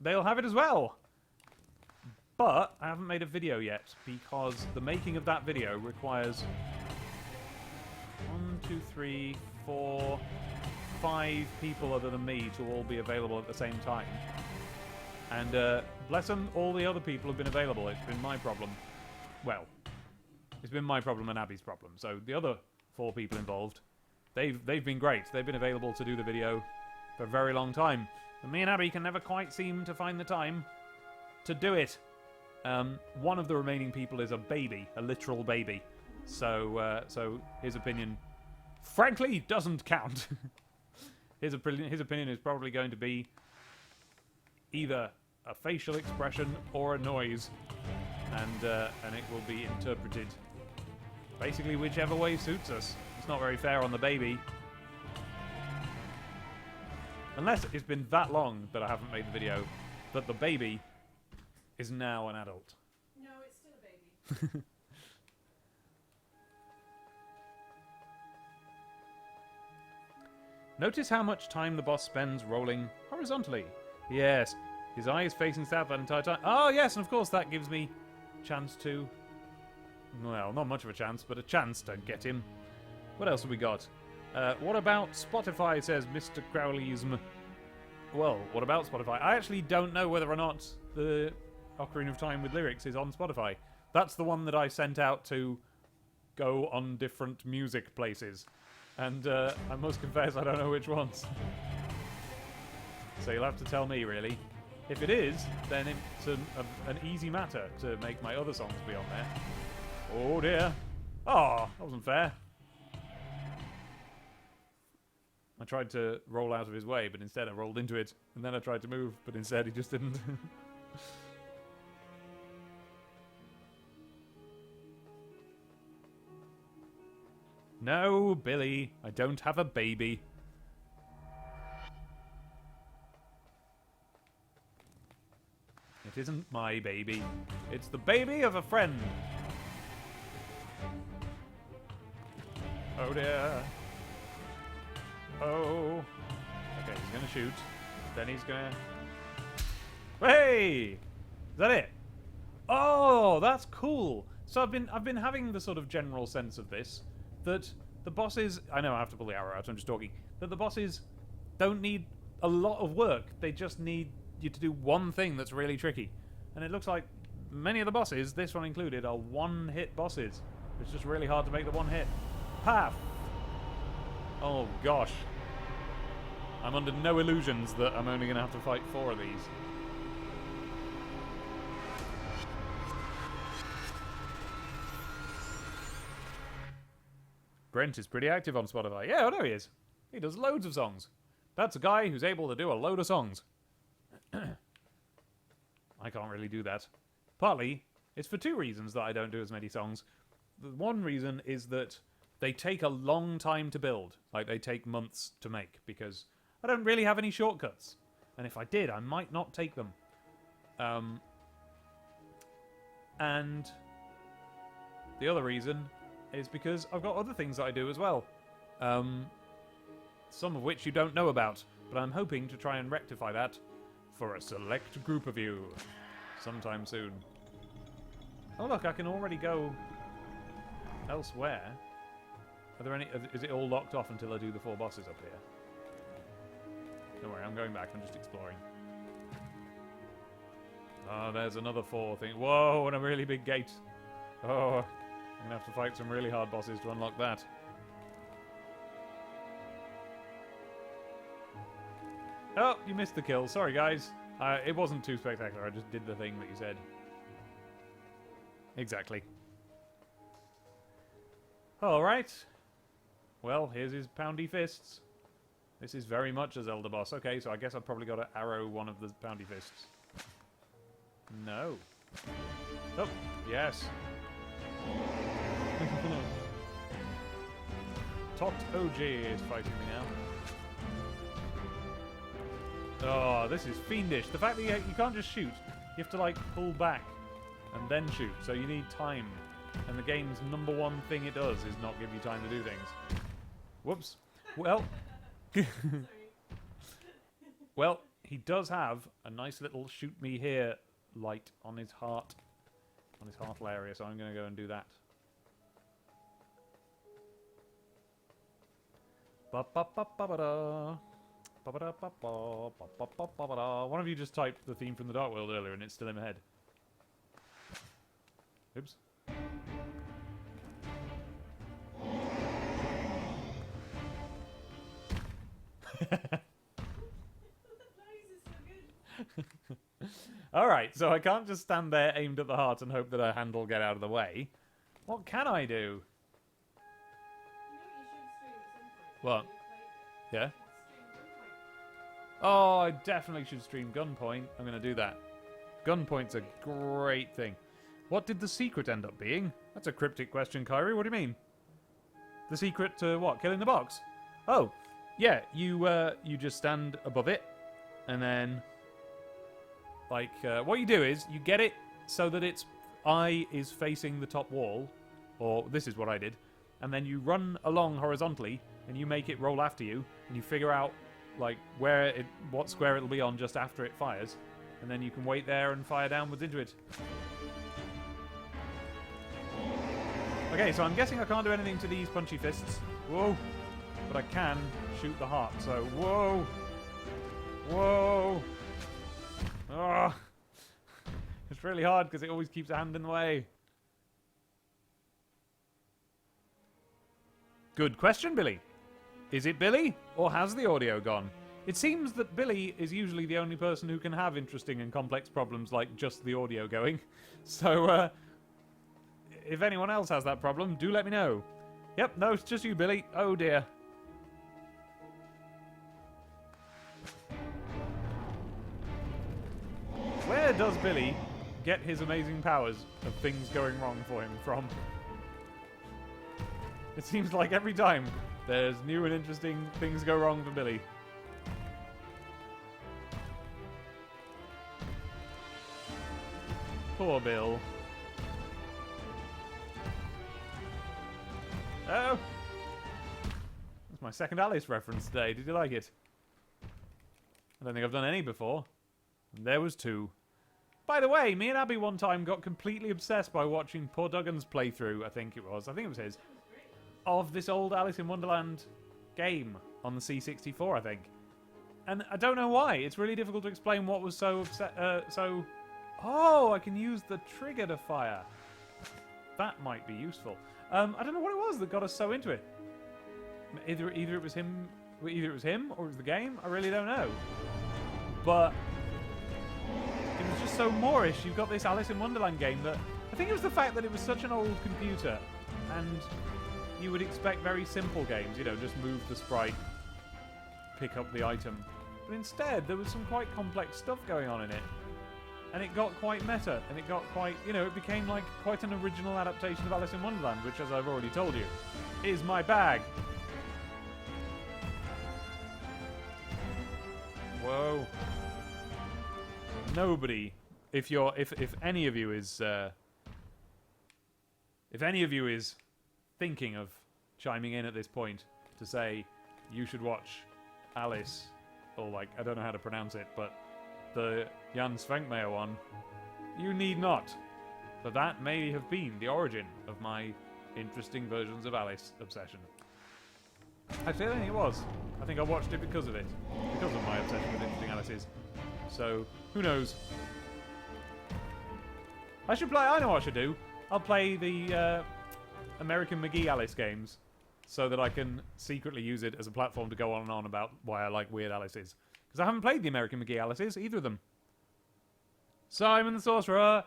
They'll have it as well. But I haven't made a video yet, because the making of that video requires 1, 2, 3, 4, 5 people other than me to all be available at the same time. And bless them, all the other people have been available. It's been my problem. Well, it's been my problem and Abby's problem. So the other 4 people involved, they've been great. They've been available to do the video for a very long time. But me and Abby can never quite seem to find the time to do it. One of the remaining people is a baby, a literal baby. So his opinion, frankly, doesn't count. His opinion is probably going to be either a facial expression or a noise, and it will be interpreted basically whichever way suits us. It's not very fair on the baby. Unless it's been that long that I haven't made the video, that the baby is now an adult. No, it's still a baby. Notice how much time the boss spends rolling horizontally. Yes, His eye is facing south that entire time. Oh, yes, and of course that gives me chance to... Well, not much of a chance, but a chance to get him. What else have we got? What about Spotify, says Mr. Crowleyism. Well, what about Spotify? I actually don't know whether or not the Ocarina of Time with lyrics is on Spotify. That's the one that I sent out to go on different music places. And I must confess I don't know which ones. So you'll have to tell me, really. If it is, then it's an easy matter to make my other songs be on there. Oh dear. Oh, that wasn't fair. I tried to roll out of his way, but instead I rolled into it. And then I tried to move, but instead he just didn't. No, Billy, I don't have a baby. It isn't my baby. It's the baby of a friend. Oh dear. Oh. Okay, he's gonna shoot. Then he's gonna... Hey! Is that it? Oh, that's cool. So I've been having the sort of general sense of this, that the bosses... I know I have to pull the arrow out, I'm just talking. That the bosses don't need a lot of work. They just need you to do one thing that's really tricky. And it looks like many of the bosses, this one included, are one-hit bosses. It's just really hard to make the one hit. Path! Oh gosh. I'm under no illusions that I'm only going to have to fight 4 of these. Brent is pretty active on Spotify. Yeah, I know he is. He does loads of songs. That's a guy who's able to do a load of songs. I can't really do that. Partly, it's for 2 reasons that I don't do as many songs. The one reason is that they take a long time to build. Like, they take months to make, because I don't really have any shortcuts. And if I did, I might not take them. And the other reason is because I've got other things that I do as well. Some of which you don't know about. But I'm hoping to try and rectify that for a select group of you sometime soon. Oh look, I can already go elsewhere. Are there any... Is it all locked off until I do the 4 bosses up here? Don't worry, I'm going back. I'm just exploring. Oh, there's another 4 thing. Whoa, and a really big gate. Oh, I'm gonna have to fight some really hard bosses to unlock that. Oh, you missed the kill. Sorry, guys. It wasn't too spectacular. I just did the thing that you said. Exactly. Alright. Well, here's his poundy fists. This is very much a Zelda boss. Okay, so I guess I've probably got to arrow one of the poundy fists. No. Oh, yes. Tot OG is fighting me now. Oh, this is fiendish. The fact that you can't just shoot. You have to, like, pull back and then shoot. So you need time. And the game's #1 thing it does is not give you time to do things. Whoops. Well... Well, he does have a nice little shoot me here light on his heart. On his heart area, so I'm going to go and do that. Ba-ba-ba-ba-ba-da. One of you just typed the theme from the Dark World earlier and it's still in my head. Oops. Alright, so I can't just stand there aimed at the heart and hope that a hand will get out of the way. What can I do? What? Yeah? Oh, I definitely should stream Gunpoint. I'm going to do that. Gunpoint's a great thing. What did the secret end up being? That's a cryptic question, Kyrie. What do you mean? The secret to what? Killing the box? Oh, yeah. You just stand above it, and then, like, what you do is you get it so that its eye is facing the top wall, or this is what I did, and then you run along horizontally, and you make it roll after you, and you figure out, like, what square it'll be on just after it fires, And then you can wait there and fire downwards into it. Okay, so I'm guessing I can't do anything to these punchy fists. Whoa. But I can shoot the heart, so whoa. Whoa. Oh. It's really hard because it always keeps a hand in the way. Good question, Billy. Is it Billy, or has the audio gone? It seems that Billy is usually the only person who can have interesting and complex problems like just the audio going. So, if anyone else has that problem, do let me know. Yep, no, it's just you, Billy. Oh, dear. Where does Billy get his amazing powers of things going wrong for him from? It seems like every time there's new and interesting things go wrong for Billy. Poor Bill. Oh! That's my second Alice reference today. Did you like it? I don't think I've done any before. And there was 2. By the way, me and Abby one time got completely obsessed by watching Poor Duggan's playthrough, I think it was his, of this old Alice in Wonderland game on the C64, I think. And I don't know why. It's really difficult to explain what was so Oh, I can use the trigger to fire. That might be useful. I don't know what it was that got us so into it. Either it was him or it was the game. I really don't know. But it was just so Moorish. You've got this Alice in Wonderland game that I think it was the fact that it was such an old computer, and you would expect very simple games. You know, just move the sprite, pick up the item. But instead, there was some quite complex stuff going on in it. And it got quite meta, and it got quite, it became like quite an original adaptation of Alice in Wonderland, which, as I've already told you, is my bag. Whoa. Nobody, if any of you is thinking of chiming in at this point to say you should watch Alice, or like, I don't know how to pronounce it, but the Jan Svenkmayer one, you need not. But that may have been the origin of my interesting versions of Alice obsession. Actually, I don't think it was. I think I watched it because of it. Because of my obsession with interesting Alice's. So, who knows? I know what I should do. I'll play the American McGee Alice games so that I can secretly use it as a platform to go on and on about why I like weird Alice's. Because I haven't played the American McGee Alice's, either of them. Simon the Sorcerer!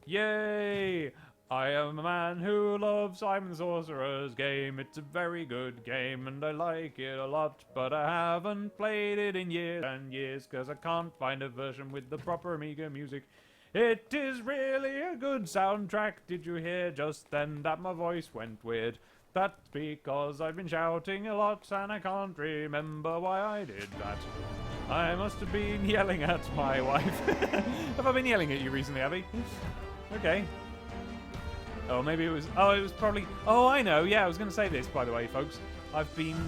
Yay! I am a man who loves Simon the Sorcerer's game. It's a very good game and I like it a lot. But I haven't played it in years and years because I can't find a version with the proper Amiga music. It is really a good soundtrack. Did you hear just then that my voice went weird? That's because I've been shouting a lot and I can't remember why I did that. I must have been yelling at my wife. Have I been yelling at you recently, Abby? Okay. Oh, maybe it was... Oh, it was probably... Oh, I know. Yeah, I was going to say this, by the way, folks. I've been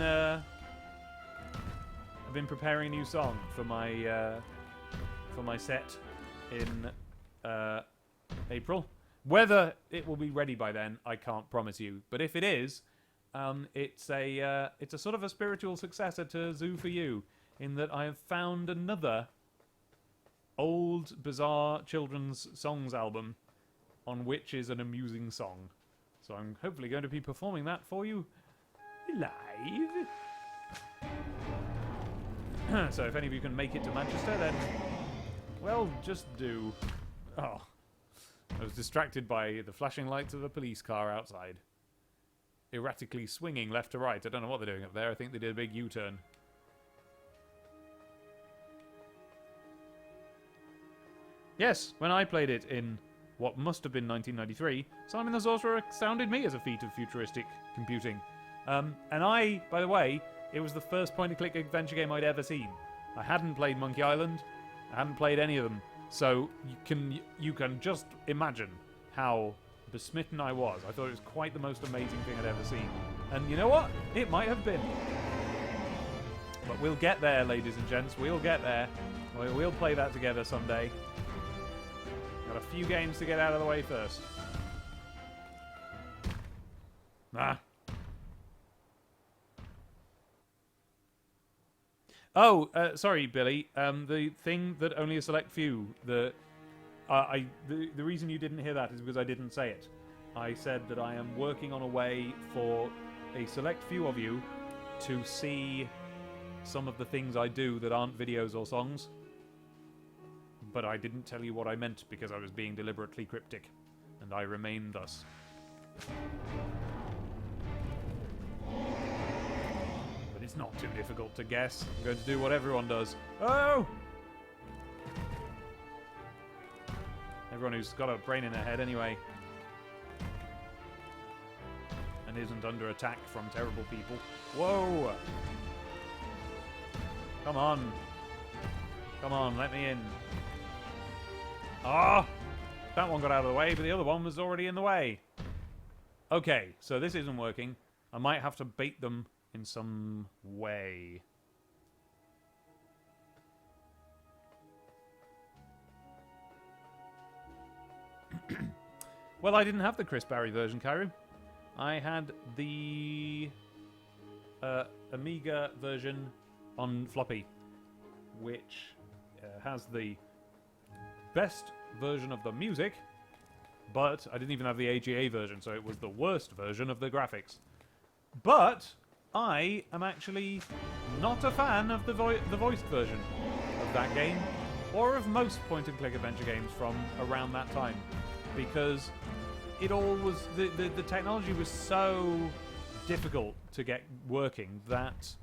preparing a new song for my set in April. Whether it will be ready by then, I can't promise you. But if it is, it's a sort of a spiritual successor to Zoo for You, in that I have found another old, bizarre children's songs album on which is an amusing song. So I'm hopefully going to be performing that for you live. So if any of you can make it to Manchester, then, well, just do. Oh, I was distracted by the flashing lights of a police car outside, erratically swinging left to right. I don't know what they're doing up there. I think they did a big U-turn. Yes, when I played it in what must have been 1993, Simon the Sorcerer sounded me as a feat of futuristic computing. And I, by the way, it was the first point-and-click adventure game I'd ever seen. I hadn't played Monkey Island. I hadn't played any of them. So you can just imagine how besmitten I was. I thought it was quite the most amazing thing I'd ever seen. And you know what? It might have been. But we'll get there, ladies and gents. We'll get there. We'll play that together someday. Got a few games to get out of the way first. Ah. Oh, sorry, Billy. The thing that only a select few. The reason you didn't hear that is because I didn't say it. I said that I am working on a way for a select few of you to see some of the things I do that aren't videos or songs. But I didn't tell you what I meant because I was being deliberately cryptic, and I remain thus. But it's not too difficult to guess. I'm going to do what everyone does. Oh! Everyone who's got a brain in their head anyway. And isn't under attack from terrible people. Whoa! Come on. Come on, let me in. Ah! That one got out of the way, but the other one was already in the way. Okay, so this isn't working. I might have to bait them in some way. Well, I didn't have the Chris Barry version, Kairu. I had the Amiga version on floppy, which has the best version of the music, but I didn't even have the AGA version, so it was the worst version of the graphics. But I am actually not a fan of the voiced version of that game, or of most point-and-click adventure games from around that time, because it all was the technology was so difficult to get working that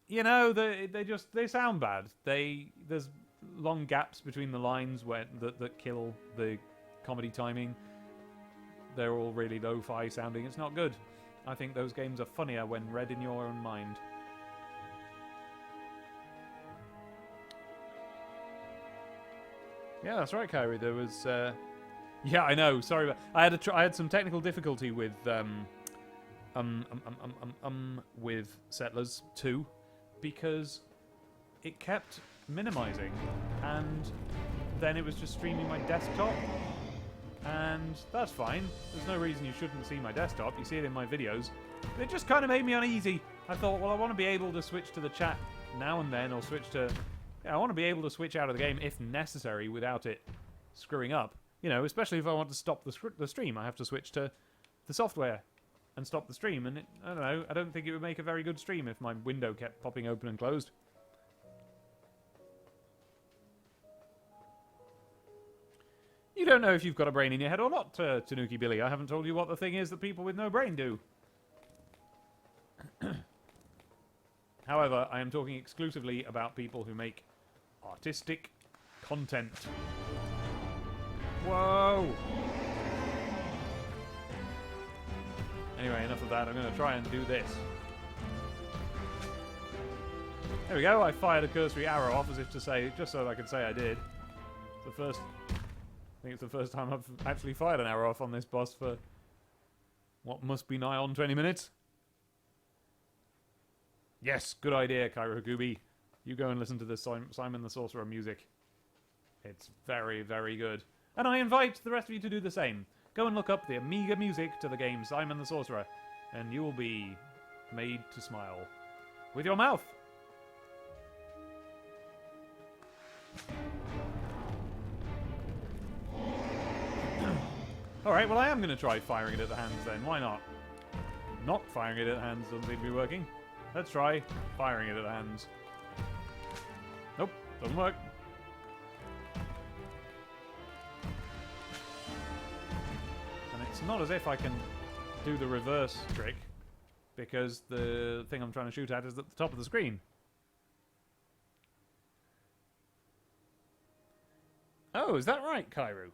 you know, they sound bad. There's long gaps between the lines that kill the comedy timing. They're all really lo-fi sounding. It's not good. I think those games are funnier when read in your own mind. Yeah, that's right, Kyrie. There was yeah, I know. Sorry, but I had some technical difficulty with with Settlers 2 because it kept minimizing, and then it was just streaming my desktop, and that's fine. There's no reason you shouldn't see my desktop. You see it in my videos. But it just kind of made me uneasy. I thought, well, I want to be able to switch to the chat now and then, or switch to... Yeah, I want to be able to switch out of the game if necessary without it screwing up. You know, especially if I want to stop the stream, I have to switch to the software and stop the stream. And I don't know, I don't think it would make a very good stream if my window kept popping open and closed. You don't know if you've got a brain in your head or not, Tanuki Billy. I haven't told you what the thing is that people with no brain do. However, I am talking exclusively about people who make artistic content. Whoa! Anyway, enough of that. I'm going to try and do this. There we go. I fired a cursory arrow off as if to say, just so I could say I did. It's the first... I think it's the first time I've actually fired an arrow off on this boss for what must be nigh on 20 minutes. Yes, good idea, Cairo Gooby. You go and listen to the Simon the Sorcerer music. It's very, very good. And I invite the rest of you to do the same. Go and look up the Amiga music to the game Simon the Sorcerer, and you will be made to smile. With your mouth! Alright, well I am going to try firing it at the hands then. Why not? Not firing it at the hands doesn't seem to be working. Let's try firing it at the hands. Nope, doesn't work. And it's not as if I can do the reverse trick, because the thing I'm trying to shoot at is at the top of the screen. Oh, is that right, Kairu?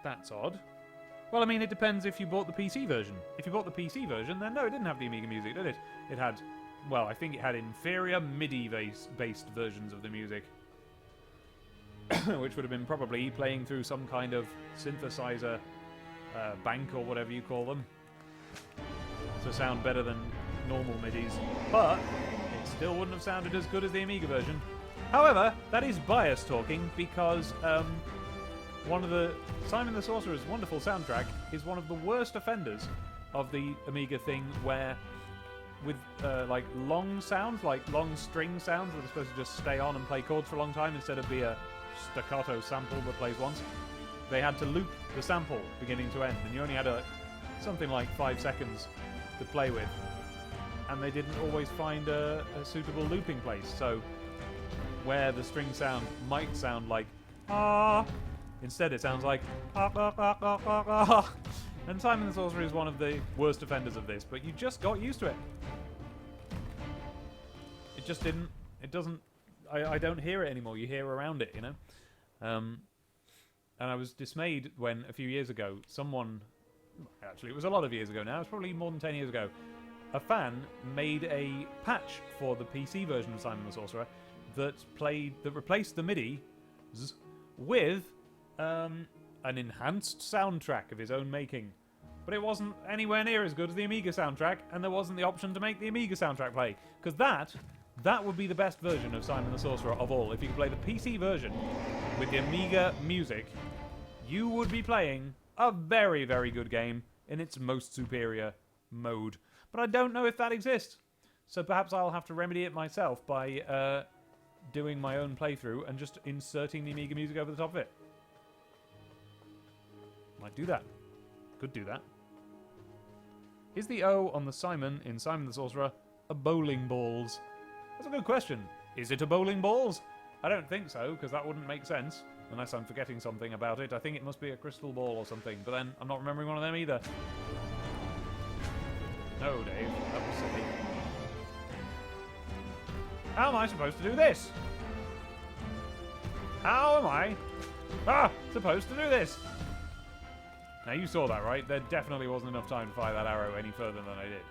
That's odd. Well, I mean, it depends if you bought the PC version. If you bought the PC version, then no, it didn't have the Amiga music, did it? It had, well, I think it had inferior MIDI-based versions of the music. Which would have been probably playing through some kind of synthesizer bank or whatever you call them. To sound better than normal MIDIs. But it still wouldn't have sounded as good as the Amiga version. However, that is bias talking because one of the Simon the Sorcerer's wonderful soundtrack is one of the worst offenders of the Amiga thing, where with like long sounds, like long string sounds that are supposed to just stay on and play chords for a long time instead of be a staccato sample that plays once, they had to loop the sample beginning to end, and you only had something like 5 seconds to play with, and they didn't always find a suitable looping place. So where the string sound might sound like ah, instead it sounds like ah, ah, ah, ah, ah, ah. And Simon the Sorcerer is one of the worst offenders of this, but you just got used to it. It just didn't. It doesn't. I don't hear it anymore. You hear around it, you know. And I was dismayed when a few years ago someone, actually it was a lot of years ago now, it's probably more than 10 years ago, a fan made a patch for the PC version of Simon the Sorcerer that replaced the MIDI with an enhanced soundtrack of his own making. But it wasn't anywhere near as good as the Amiga soundtrack, and there wasn't the option to make the Amiga soundtrack play. Because that would be the best version of Simon the Sorcerer of all. If you could play the PC version with the Amiga music, you would be playing a very, very good game in its most superior mode. But I don't know if that exists. So perhaps I'll have to remedy it myself by doing my own playthrough and just inserting the Amiga music over the top of it. Might do that. Could do that. Is the O on the Simon in Simon the Sorcerer a bowling balls? That's a good question. Is it a bowling balls? I don't think so, because that wouldn't make sense. Unless I'm forgetting something about it. I think it must be a crystal ball or something. But then I'm not remembering one of them either. No, Dave. That was silly. How am I supposed to do this? How am I supposed to do this? Now, you saw that, right? There definitely wasn't enough time to fire that arrow any further than I did.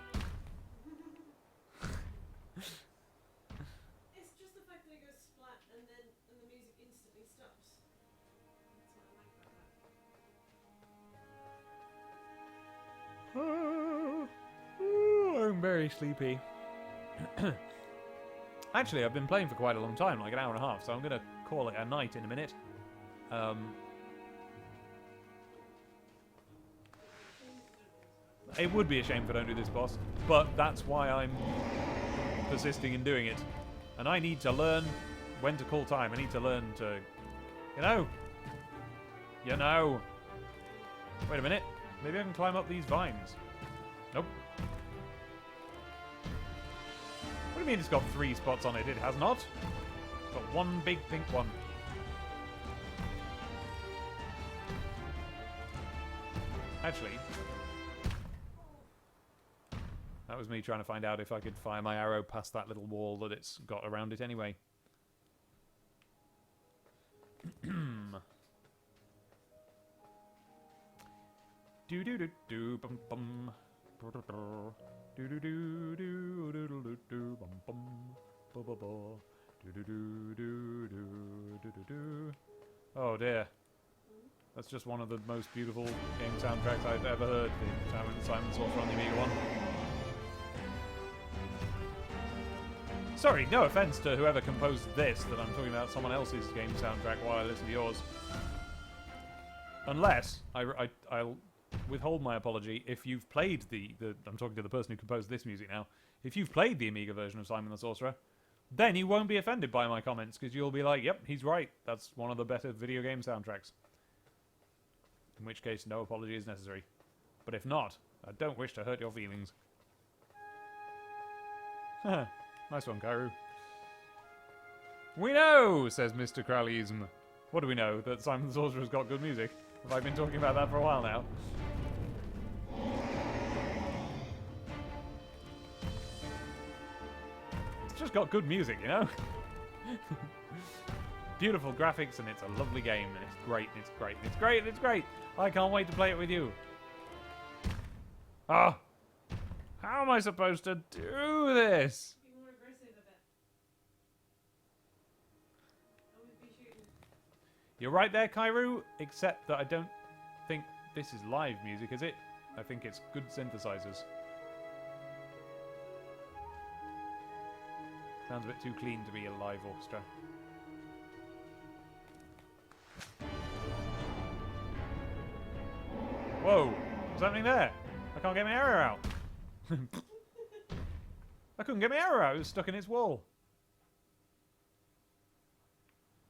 It's just the fact that it goes splat and the music instantly stops. That's what I like about that. I'm very sleepy. Actually, I've been playing for quite a long time, like an hour and a half, so I'm going to call it a night in a minute. It would be a shame if I don't do this boss, but that's why I'm persisting in doing it. And I need to learn when to call time. I need to learn to... You know! Wait a minute. Maybe I can climb up these vines. Nope. What do you mean it's got 3 spots on it? It has not. It's got one big pink one. Actually... that was me trying to find out if I could fire my arrow past that little wall that it's got around it anyway. Do do do do bum bum. Do do do do do do bum bum. Ba ba ba. Do do do do do do do. Oh dear. That's just one of the most beautiful game soundtracks I've ever heard. The Simon Sorcerer on the Amiga one. Sorry, no offense to whoever composed this, that I'm talking about someone else's game soundtrack while I listen to yours. Unless, I'll withhold my apology if you've played I'm talking to the person who composed this music now. If you've played the Amiga version of Simon the Sorcerer, then you won't be offended by my comments, because you'll be like, yep, he's right, that's one of the better video game soundtracks. In which case, no apology is necessary. But if not, I don't wish to hurt your feelings. Haha. Nice one, Kairu. We know, says Mr. Crowleyism. What do we know? That Simon the Sorcerer's got good music? Have I been talking about that for a while now? It's just got good music, you know? Beautiful graphics, and it's a lovely game, and it's great, and it's great, and it's great, and it's great! I can't wait to play it with you. Ah! How am I supposed to do this? You're right there, Kairu, except that I don't think this is live music, is it? I think it's good synthesizers. Sounds a bit too clean to be a live orchestra. Whoa! What's happening there? I can't get my arrow out. I couldn't get my arrow out. It was stuck in its wall.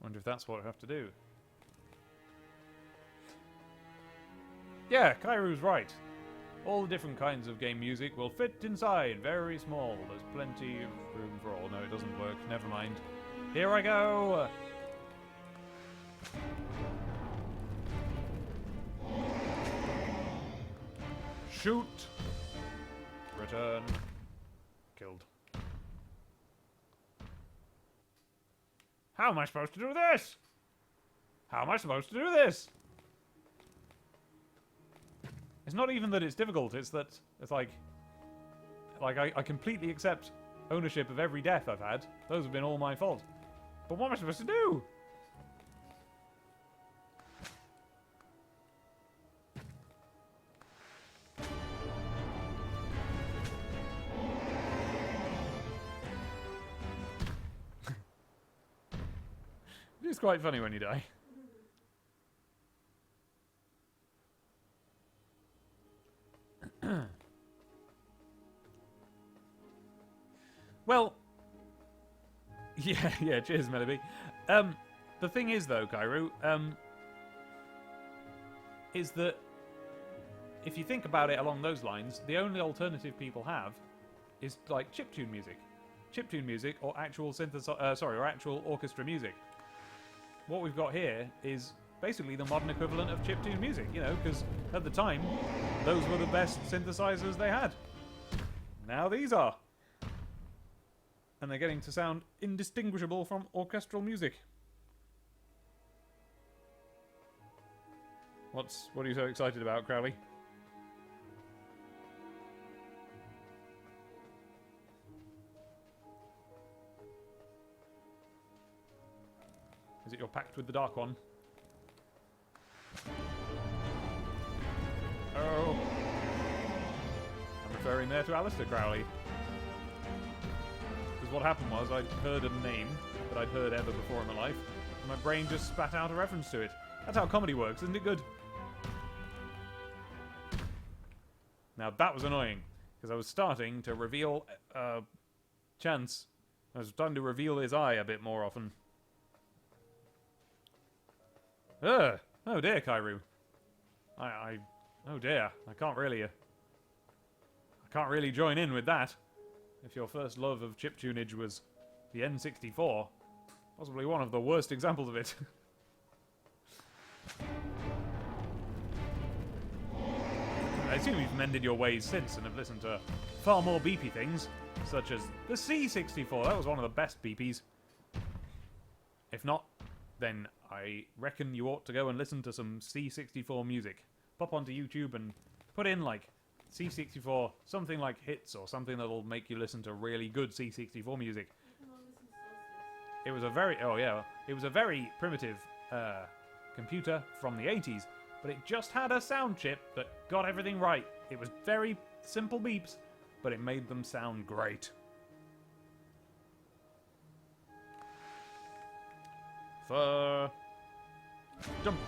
Wonder if that's what I have to do. Yeah, Kairu's right. All the different kinds of game music will fit inside. Very small. There's plenty of room for all. No, it doesn't work. Never mind. Here I go! Shoot! Return. Killed. How am I supposed to do this? How am I supposed to do this? It's not even that it's difficult, it's that it's like I completely accept ownership of every death I've had. Those have been all my fault. But what am I supposed to do? It's quite funny when you die. Well, yeah, cheers, Melody. The thing is, though, Kairu, is that if you think about it along those lines, the only alternative people have is like chiptune music, or actual or actual orchestra music. What we've got here is basically the modern equivalent of chiptune music, you know, because at the time, those were the best synthesizers they had. Now these are. And they're getting to sound indistinguishable from orchestral music. What are you so excited about, Crowley? Is it your pact with the Dark One? Oh. I'm referring there to Alistair Crowley. Because what happened was I'd heard a name that I'd heard ever before in my life, and my brain just spat out a reference to it. That's how comedy works, isn't it good? Now that was annoying, because I was starting to reveal Chance. I was starting to reveal his eye a bit more often. Oh dear, Kairu. Oh dear, I can't really join in with that. If your first love of chiptunage was the N64, possibly one of the worst examples of it. I assume you've mended your ways since and have listened to far more beepy things, such as the C64. That was one of the best beepies. If not, then I reckon you ought to go and listen to some C64 music. Pop onto YouTube and put in, like, C64, something like hits or something that'll make you listen to really good C64 music. It was a very primitive computer from the 80s, but it just had a sound chip that got everything right. It was very simple beeps, but it made them sound great. For jump.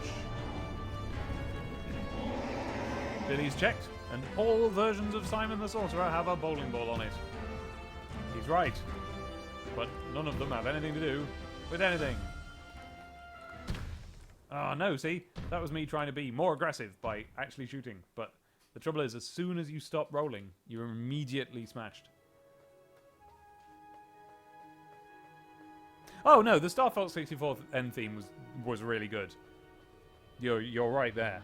Billy's checked, and all versions of Simon the Sorcerer have a bowling ball on it. He's right, but none of them have anything to do with anything. Oh no, see? That was me trying to be more aggressive by actually shooting, but the trouble is, as soon as you stop rolling, you're immediately smashed. Oh no, the Star Fox 64 end theme was really good. You're right there.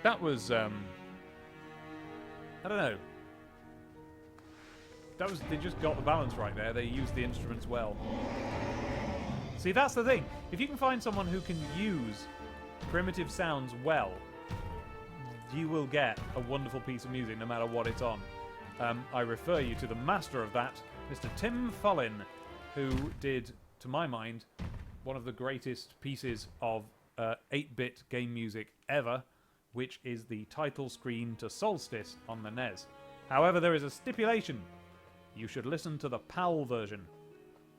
That was I don't know. They just got the balance right there. They used the instruments well. See, that's the thing. If you can find someone who can use primitive sounds well, you will get a wonderful piece of music no matter what it's on. I refer you to the master of that, Mr. Tim Follin, who did, to my mind, one of the greatest pieces of 8-bit game music ever, which is the title screen to Solstice on the NES. However, there is a stipulation. You should listen to the PAL version.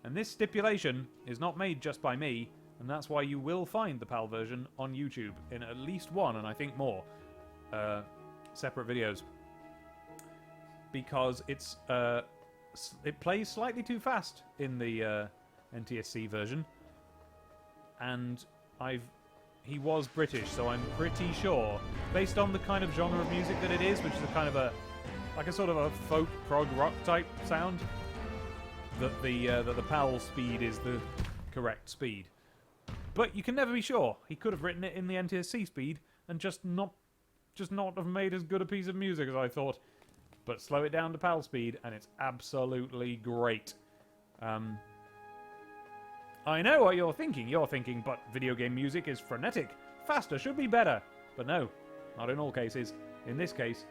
And this stipulation is not made just by me, and that's why you will find the PAL version on YouTube in at least one, and I think more, separate videos. Because it plays slightly too fast in the NTSC version, and he was British, so I'm pretty sure, based on the kind of genre of music that it is, which is a kind of a sort of a folk prog rock type sound, that the PAL speed is the correct speed. But you can never be sure. He could have written it in the NTSC speed and just not have made as good a piece of music as I thought. But slow it down to PAL speed, and it's absolutely great. I know what you're thinking. You're thinking, but video game music is frenetic. Faster should be better. But no, not in all cases. In this case,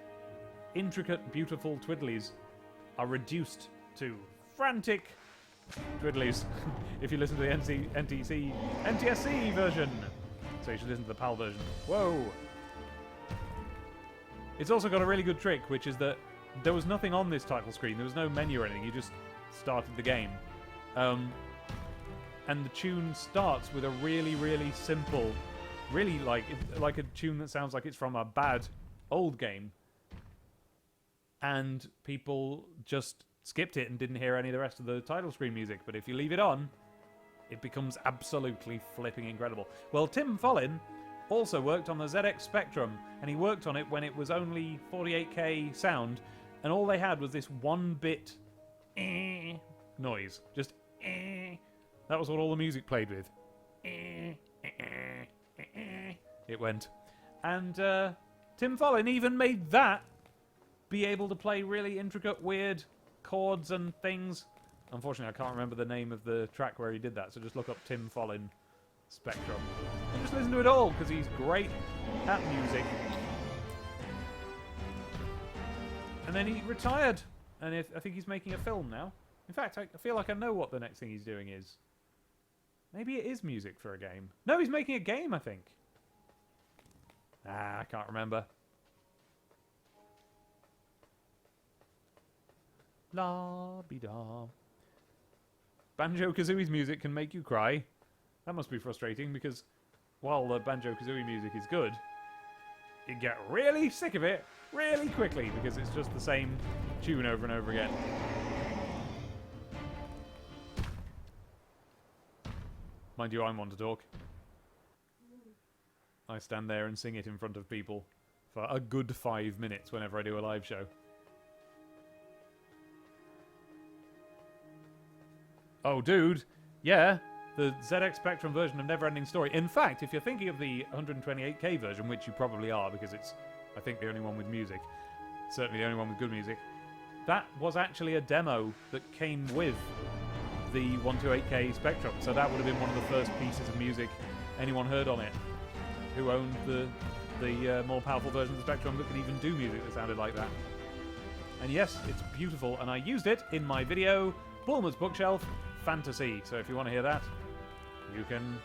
intricate, beautiful twiddlies are reduced to frantic twiddlies if you listen to the NTSC version. So you should listen to the PAL version. Whoa! It's also got a really good trick, which is that there was nothing on this title screen. There was no menu or anything. You just started the game. And the tune starts with a really, really simple, really like a tune that sounds like it's from a bad old game. And people just skipped it and didn't hear any of the rest of the title screen music. But if you leave it on, it becomes absolutely flipping incredible. Well, Tim Follin also worked on the ZX Spectrum, and he worked on it when it was only 48K sound, and all they had was this 1-bit noise. Just that was what all the music played with. It went. And Tim Follin even made that be able to play really intricate, weird chords and things. Unfortunately, I can't remember the name of the track where he did that, so just look up Tim Follin Spectrum. And just listen to it all, because he's great at music. And then he retired, and I think he's making a film now. In fact, I feel like I know what the next thing he's doing is. Maybe it is music for a game. No, he's making a game, I think. I can't remember. La-be-da. Banjo-Kazooie's music can make you cry. That must be frustrating, because while the Banjo-Kazooie music is good, you get really sick of it really quickly, because it's just the same tune over and over again. Mind you, I'm one to talk. I stand there and sing it in front of people for a good 5 minutes whenever I do a live show. Oh, dude. Yeah, the ZX Spectrum version of Neverending Story. In fact, if you're thinking of the 128K version, which you probably are, because it's, I think, the only one with music, certainly the only one with good music, that was actually a demo that came with the 128K Spectrum. So that would have been one of the first pieces of music anyone heard on it who owned the more powerful version of the Spectrum that can even do music that sounded like that. And yes, it's beautiful, and I used it in my video, Bulmer's Bookshelf Fantasy. So if you want to hear that, you can.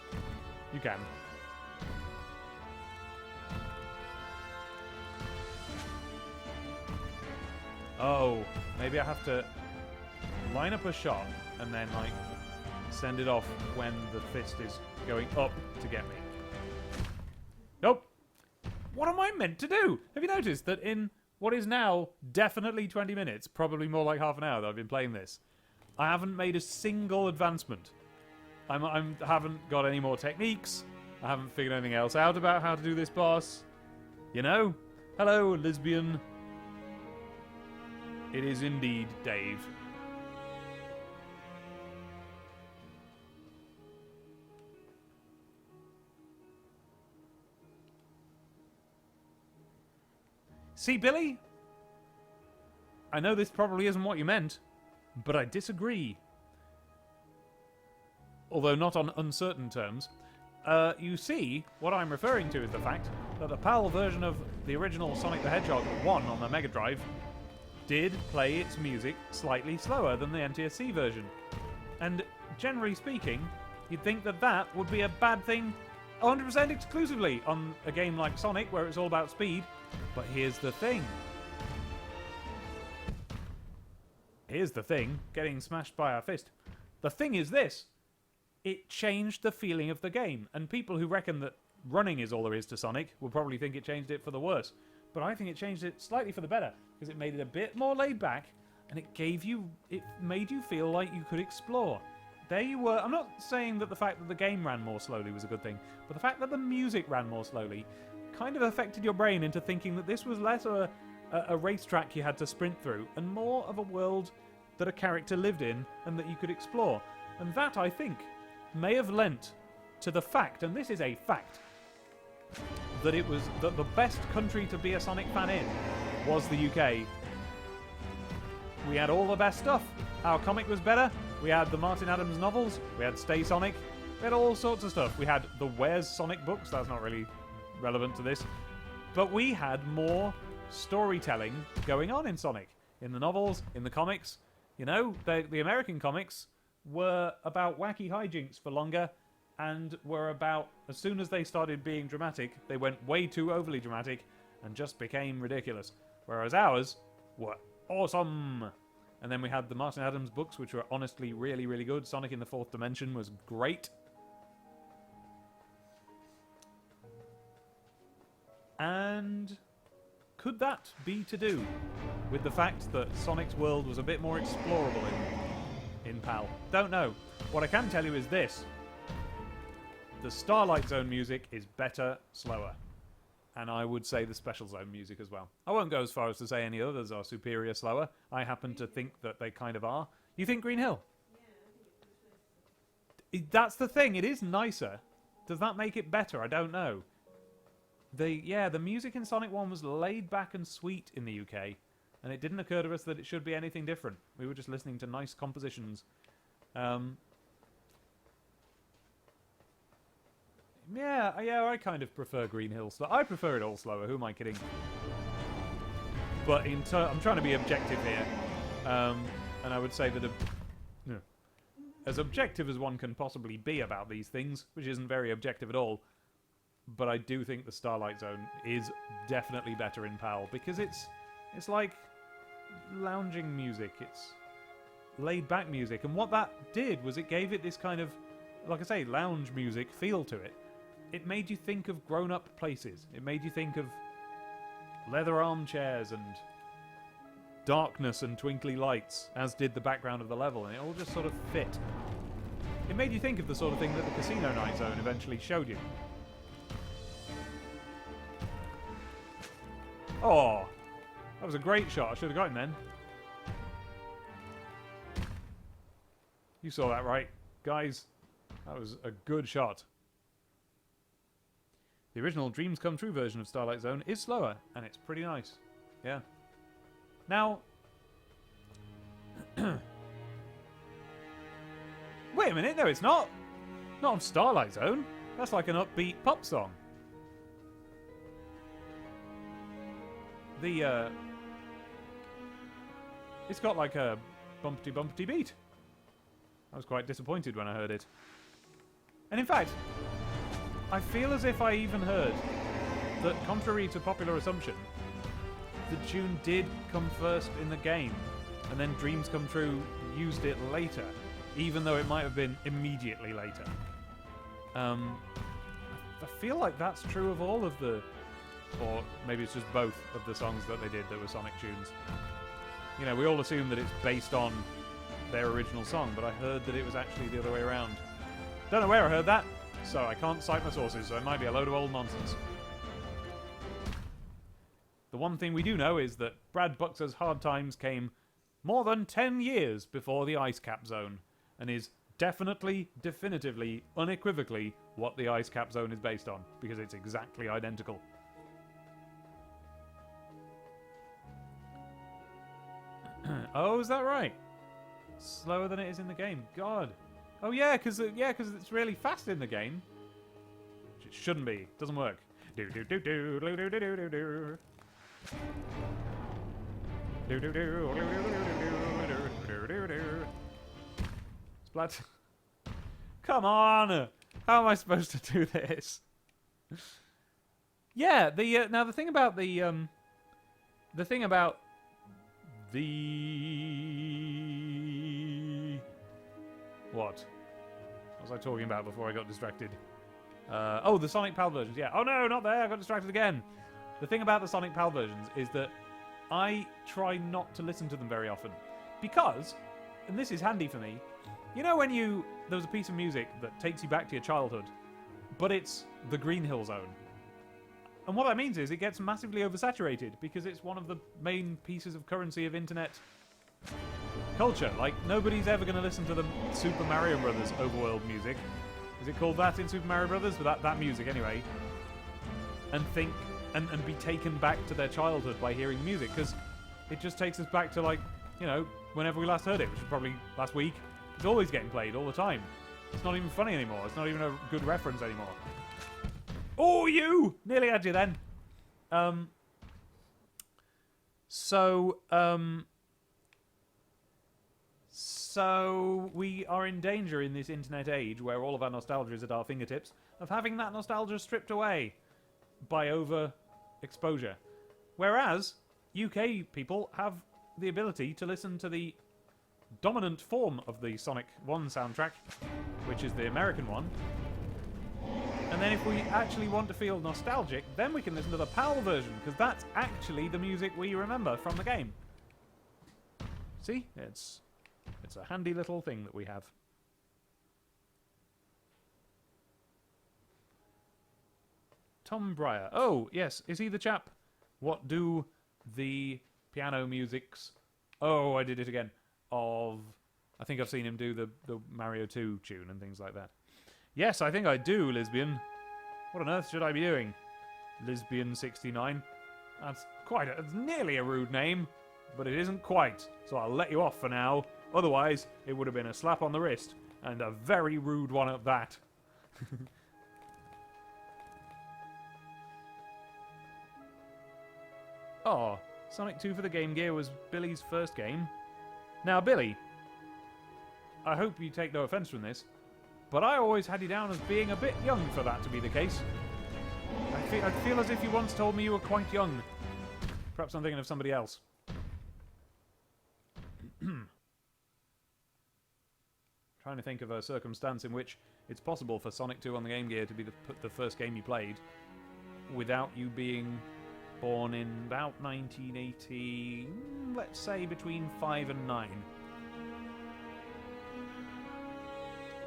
Oh, maybe I have to line up a shot and then, like, send it off when the fist is going up to get me. Nope. What am I meant to do? Have you noticed that in what is now definitely 20 minutes, probably more like half an hour that I've been playing this, I haven't made a single advancement. I haven't got any more techniques. I haven't figured anything else out about how to do this boss. You know? Hello, lesbian. It is indeed Dave. See, Billy? I know this probably isn't what you meant, but I disagree. Although not on uncertain terms. You see, what I'm referring to is the fact that the PAL version of the original Sonic the Hedgehog 1 on the Mega Drive did play its music slightly slower than the NTSC version. And generally speaking, you'd think that that would be a bad thing 100% exclusively on a game like Sonic, where it's all about speed. But here's the thing. here's the thing, getting smashed by our fist. The thing is this. It changed the feeling of the game. And people who reckon that running is all there is to Sonic will probably think it changed it for the worse. But I think it changed it slightly for the better. Because it made it a bit more laid back. And it made you feel like you could explore. There you were. I'm not saying that the fact that the game ran more slowly was a good thing. But the fact that the music ran more slowly kind of affected your brain into thinking that this was less a racetrack you had to sprint through. And more of a world that a character lived in and that you could explore. And that, I think, may have lent to the fact, and this is a fact, that it was that the best country to be a Sonic fan in was the UK. We had all the best stuff. Our comic was better. We had the Martin Adams novels. We had Stay Sonic. We had all sorts of stuff. We had the Where's Sonic books. That's not really relevant to this. But we had more storytelling going on in Sonic. In the novels, in the comics. You know, the American comics were about wacky hijinks for longer and were about, as soon as they started being dramatic, they went way too overly dramatic and just became ridiculous. Whereas ours were awesome. And then we had the Martin Adams books, which were honestly really, really good. Sonic in the Fourth Dimension was great. And could that be to do with the fact that Sonic's world was a bit more explorable in PAL? Don't know. What I can tell you is this. The Starlight Zone music is better, slower. And I would say the Special Zone music as well. I won't go as far as to say any others are superior, slower. I happen to think that they kind of are. You think Green Hill? Yeah, That's the thing. It is nicer. Does that make it better? I don't know. The music in Sonic 1 was laid back and sweet in the UK. And it didn't occur to us that it should be anything different. We were just listening to nice compositions. Yeah, I kind of prefer Green Hill. I prefer it all slower. Who am I kidding? But I'm trying to be objective here. And I would say that as objective as one can possibly be about these things, which isn't very objective at all, but I do think the Starlight Zone is definitely better in PAL because it's like lounging music. It's laid-back music. And what that did was it gave it this kind of, like I say, lounge music feel to it. It made you think of grown-up places. It made you think of leather armchairs and darkness and twinkly lights, as did the background of the level, and it all just sort of fit. It made you think of the sort of thing that the Casino Night Zone eventually showed you. Oh, that was a great shot. I should have got him then. You saw that right, guys. That was a good shot. The original Dreams Come True version of Starlight Zone is slower, and it's pretty nice. Yeah. Now... Wait a minute, no it's not! Not on Starlight Zone. That's like an upbeat pop song. It's got like a bumpty beat. I was quite disappointed when I heard it. And in fact... I feel as if I even heard that, contrary to popular assumption, the tune did come first in the game, and then Dreams Come True used it later, even though it might have been immediately later. I feel like that's true of all of the, or maybe it's just both of the songs that they did that were Sonic tunes. You know, we all assume that it's based on their original song, but I heard that it was actually the other way around. Don't know where I heard that. So I can't cite my sources, so it might be a load of old nonsense. The one thing we do know is that Brad Buxer's Hard Times came more than 10 years before the Ice Cap Zone, and is definitely, definitively, unequivocally what the Ice Cap Zone is based on, because it's exactly identical. Oh, is that right? Slower than it is in the game. God. Oh yeah, because it's really fast in the game. Which it shouldn't be. Doesn't work. Do do do do do do do do do do. Do do do do do do. Splat. Come on! How am I supposed to do this? Yeah, now the thing about the What? What was I talking about before I got distracted? Oh, the Sonic PAL versions, yeah. Oh no, not there, I got distracted again. The thing about the Sonic PAL versions is that I try not to listen to them very often. Because, and this is handy for me, you know when there was a piece of music that takes you back to your childhood, but it's the Green Hill Zone. And what that means is it gets massively oversaturated because it's one of the main pieces of currency of internet culture. Like, nobody's ever going to listen to the Super Mario Brothers overworld music. Is it called that in Super Mario Brothers? But that music, anyway. And think, and be taken back to their childhood by hearing the music, because it just takes us back to, like, you know, whenever we last heard it, which was probably last week. It's always getting played all the time. It's not even funny anymore. It's not even a good reference anymore. Oh, you! Nearly had you then. So we are in danger in this internet age where all of our nostalgia is at our fingertips of having that nostalgia stripped away by over-exposure. Whereas UK people have the ability to listen to the dominant form of the Sonic 1 soundtrack, which is the American one. And then if we actually want to feel nostalgic, then we can listen to the PAL version, because that's actually the music we remember from the game. See? It's a handy little thing that we have. Tom Breyer. Oh, yes. Is he the chap? What do the piano musics... Oh, I did it again. I think I've seen him do the Mario 2 tune and things like that. Yes, I think I do, Lesbian. What on earth should I be doing? Lesbian69. That's it's nearly a rude name, but it isn't quite. So I'll let you off for now. Otherwise, it would have been a slap on the wrist, and a very rude one at that. Oh, Sonic 2 for the Game Gear was Billy's first game. Now, Billy, I hope you take no offence from this, but I always had you down as being a bit young for that to be the case. I feel as if you once told me you were quite young. Perhaps I'm thinking of somebody else. Trying to think of a circumstance in which it's possible for Sonic 2 on the Game Gear to be the first game you played without you being born in about 1980, let's say between 5 and 9.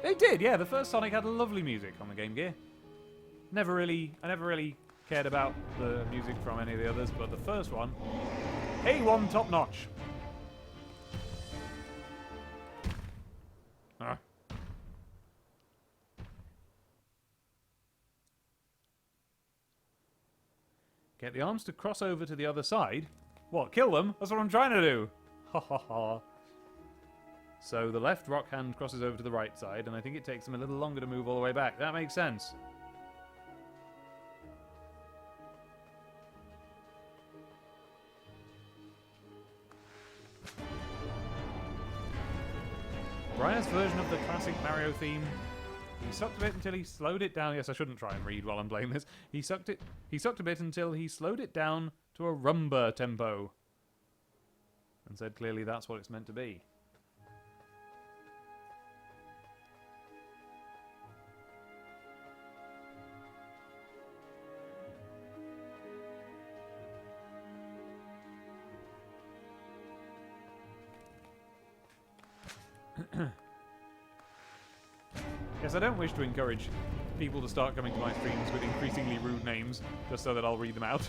They did, yeah. The first Sonic had lovely music on the Game Gear. I never really cared about the music from any of the others, but the first one, A1 top notch. Get the arms to cross over to the other side. What, kill them? That's what I'm trying to do. Ha ha ha. So the left rock hand crosses over to the right side, and I think it takes them a little longer to move all the way back. That makes sense. Brian's version of the classic Mario theme. He sucked a bit until he slowed it down. Yes, I shouldn't try and read while I'm playing this. He sucked a bit until he slowed it down to a rumba tempo. And said clearly that's what it's meant to be. Yes, I don't wish to encourage people to start coming to my streams with increasingly rude names, just so that I'll read them out.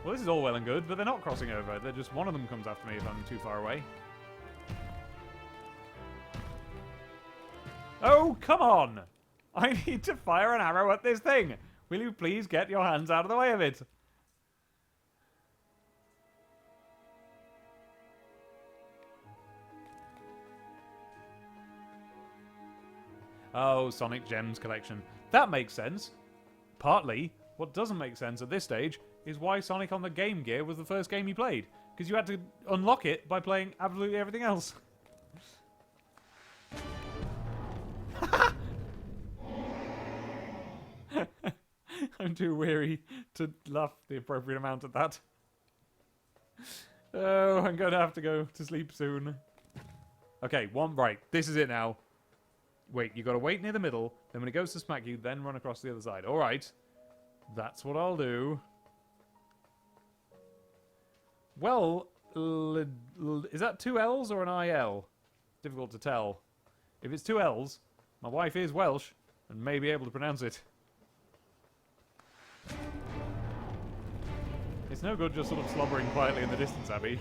Well, this is all well and good, but they're not crossing over. They're just one of them comes after me if I'm too far away. Oh, come on! I need to fire an arrow at this thing! Will you please get your hands out of the way of it? Oh, Sonic Gems collection. That makes sense. Partly, what doesn't make sense at this stage is why Sonic on the Game Gear was the first game you played. Because you had to unlock it by playing absolutely everything else. I'm too weary to laugh the appropriate amount at that. Oh, I'm going to have to go to sleep soon. Okay, one, right. This is it now. Wait, you got to wait near the middle. Then when it goes to smack you, then run across the other side. All right. That's what I'll do. Well, is that two L's or an IL? Difficult to tell. If it's two L's, my wife is Welsh and may be able to pronounce it. It's no good just sort of slobbering quietly in the distance, Abby.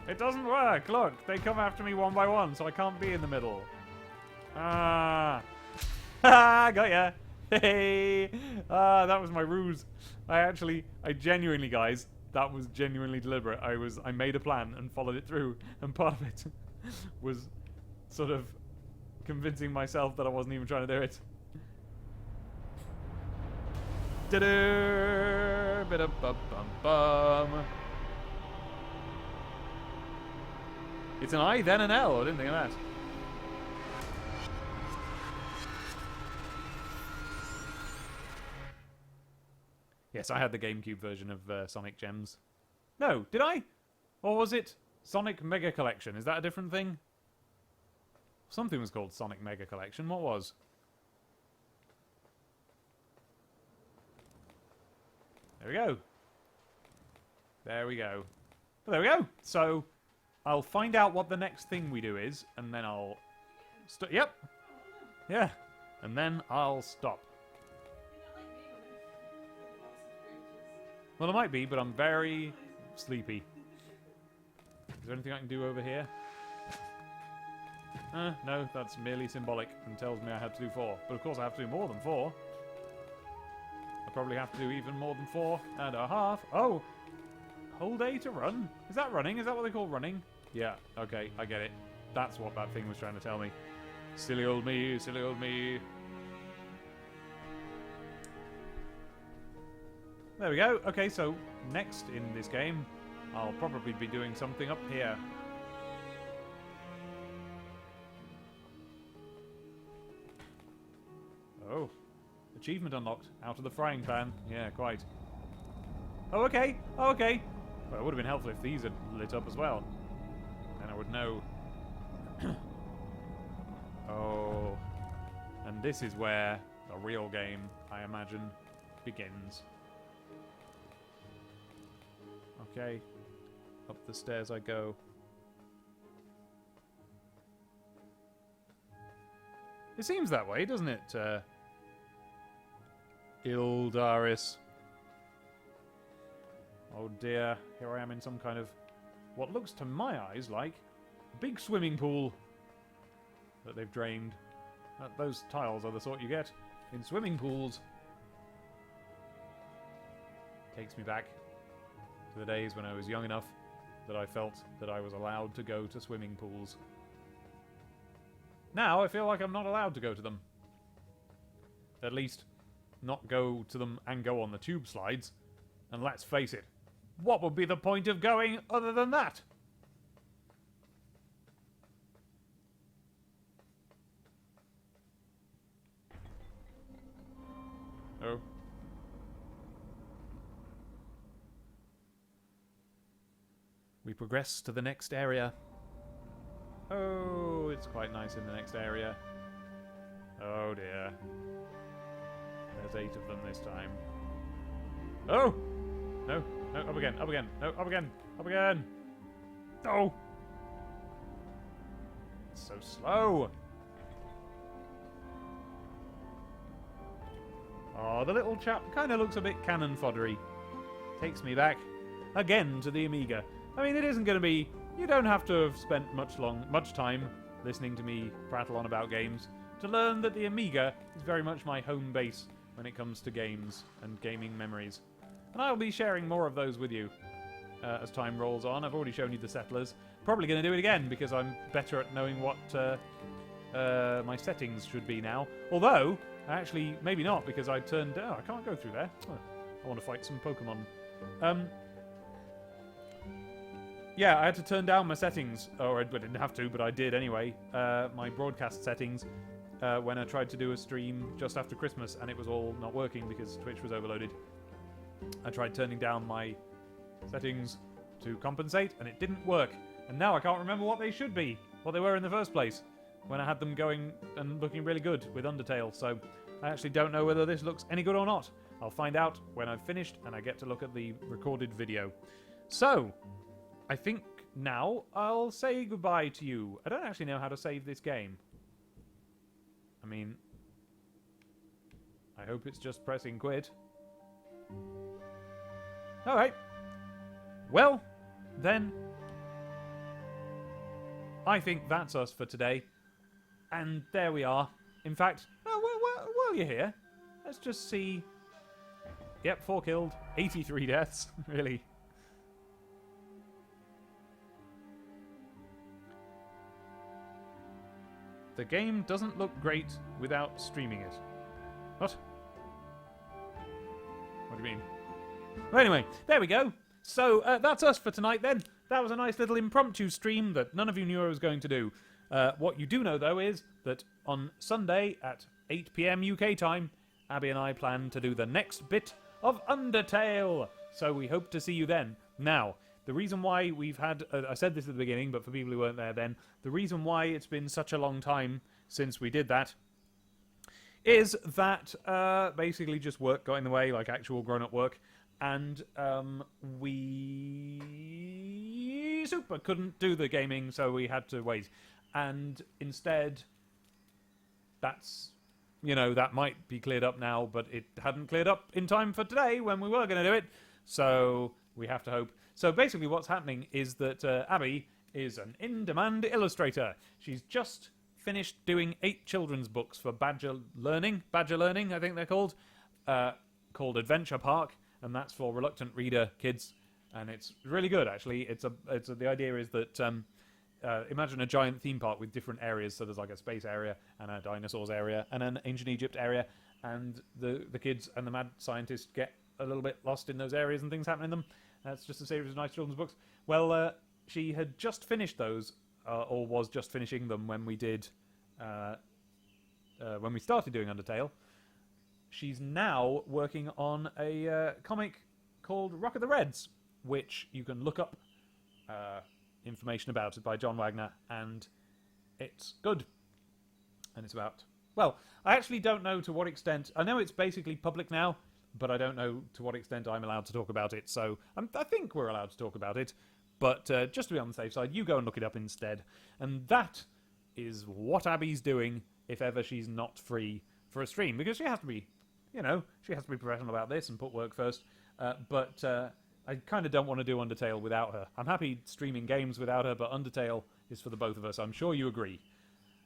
It doesn't work! Look, they come after me one by one, so I can't be in the middle. Ah! Ha! Got ya! Hey! Ah, that was my ruse. I genuinely, guys, that was genuinely deliberate. I made a plan and followed it through, and part of it was sort of convincing myself that I wasn't even trying to do it. Da-da! Bida-bum-bum-bum. It's an I, then an L. I didn't think of that. Yes, I had the GameCube version of Sonic Gems. No, did I? Or was it Sonic Mega Collection? Is that a different thing? Something was called Sonic Mega Collection. What was? There we go. There we go. Well, there we go. So, I'll find out what the next thing we do is, and then I'll... Yep. Yeah. And then I'll stop. Well, it might be, but I'm very sleepy. Is there anything I can do over here? No, that's merely symbolic and tells me I have to do 4. But of course I have to do more than 4. I probably have to do even more than 4.5. Oh! Whole day to run? Is that running? Is that what they call running? Yeah, okay, I get it. That's what that thing was trying to tell me. Silly old me, silly old me. There we go. Okay, so next in this game, I'll probably be doing something up here. Oh. Achievement unlocked. Out of the frying pan. Yeah, quite. Oh, okay. Oh, okay. Well, it would have been helpful if these had lit up as well. Then I would know. Oh. And this is where the real game, I imagine, begins. Okay. Up the stairs I go. It seems that way, doesn't it, Ildaris? Oh dear, here I am in some kind of what looks to my eyes like a big swimming pool that they've drained. Those tiles are the sort you get in swimming pools. Takes me back to the days when I was young enough that I felt that I was allowed to go to swimming pools. Now I feel like I'm not allowed to go to them. At least, not go to them and go on the tube slides. And let's face it, what would be the point of going other than that? Oh. We progress to the next area. Oh, it's quite nice in the next area. Oh dear. There's 8 of them this time. Oh! No, no, up again, up again, no, up again, up again! Oh! It's so slow! Oh, the little chap kind of looks a bit cannon foddery. Takes me back again to the Amiga. I mean, it isn't going to be... You don't have to have spent much time listening to me prattle on about games to learn that the Amiga is very much my home base when it comes to games and gaming memories. And I'll be sharing more of those with you as time rolls on. I've already shown you the Settlers. Probably going to do it again because I'm better at knowing what my settings should be now. Although, actually, maybe not because I turned... Oh, I can't go through there. Oh, I want to fight some Pokemon. Yeah, I had to turn down my settings, or I didn't have to, but I did anyway, my broadcast settings, when I tried to do a stream just after Christmas, and it was all not working because Twitch was overloaded. I tried turning down my settings to compensate, and it didn't work. And now I can't remember what they should be, what they were in the first place, when I had them going and looking really good with Undertale. So I actually don't know whether this looks any good or not. I'll find out when I've finished and I get to look at the recorded video. So, I think now I'll say goodbye to you. I don't actually know how to save this game. I mean, I hope it's just pressing quit. Alright. Well, then, I think that's us for today. And there we are. In fact, while you're here, let's just see. Yep, 4 killed, 83 deaths, really. The game doesn't look great without streaming it. What? What do you mean? Well, anyway, there we go. So, that's us for tonight then. That was a nice little impromptu stream that none of you knew I was going to do. What you do know, though, is that on Sunday at 8 PM UK time, Abby and I plan to do the next bit of Undertale. So we hope to see you then. Now, the reason why we've had... I said this at the beginning, but for people who weren't there then, the reason why it's been such a long time since we did that is that basically just work got in the way, like actual grown-up work, and we super couldn't do the gaming, so we had to wait. And instead, that's, you know, that might be cleared up now, but it hadn't cleared up in time for today when we were going to do it, so we have to hope. So basically what's happening is that Abby is an in-demand illustrator. She's just finished doing 8 children's books for Badger Learning, I think they're called Adventure Park, and that's for reluctant reader kids, and it's really good actually. The idea is that imagine a giant theme park with different areas. So there's like a space area and a dinosaurs area and an ancient Egypt area, and the kids and the mad scientists get a little bit lost in those areas and things happen in them. That's just a series of nice children's books. Well, she had just finished those, or was just finishing them when we did, when we started doing Undertale. She's now working on a comic called Rock of the Reds, which you can look up information about it by John Wagner, and it's good. And it's about... Well, I actually don't know to what extent... I know it's basically public now, but I don't know to what extent I'm allowed to talk about it, so I think we're allowed to talk about it. But just to be on the safe side, you go and look it up instead. And that is what Abby's doing if ever she's not free for a stream, because she has to be, you know, she has to be professional about this and put work first. But I kind of don't want to do Undertale without her. I'm happy streaming games without her, but Undertale is for the both of us. I'm sure you agree.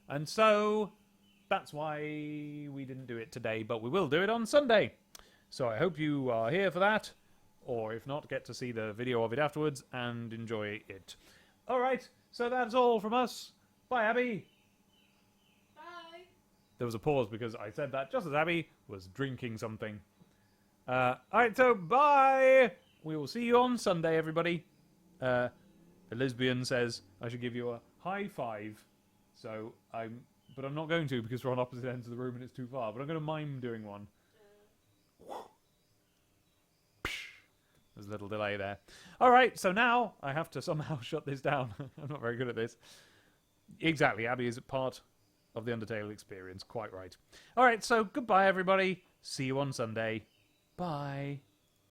And so that's why we didn't do it today, but we will do it on Sunday. So I hope you are here for that, or if not, get to see the video of it afterwards and enjoy it. Alright, so that's all from us. Bye, Abby. Bye. There was a pause because I said that just as Abby was drinking something. Alright, so bye! We will see you on Sunday, everybody. The lesbian says I should give you a high five. So but I'm not going to because we're on opposite ends of the room and it's too far. But I'm going to mime doing one. There's a little delay there. Alright, so now I have to somehow shut this down. I'm not very good at this. Exactly, Abby is a part of the Undertale experience. Quite right. Alright, so goodbye, everybody. See you on Sunday. Bye.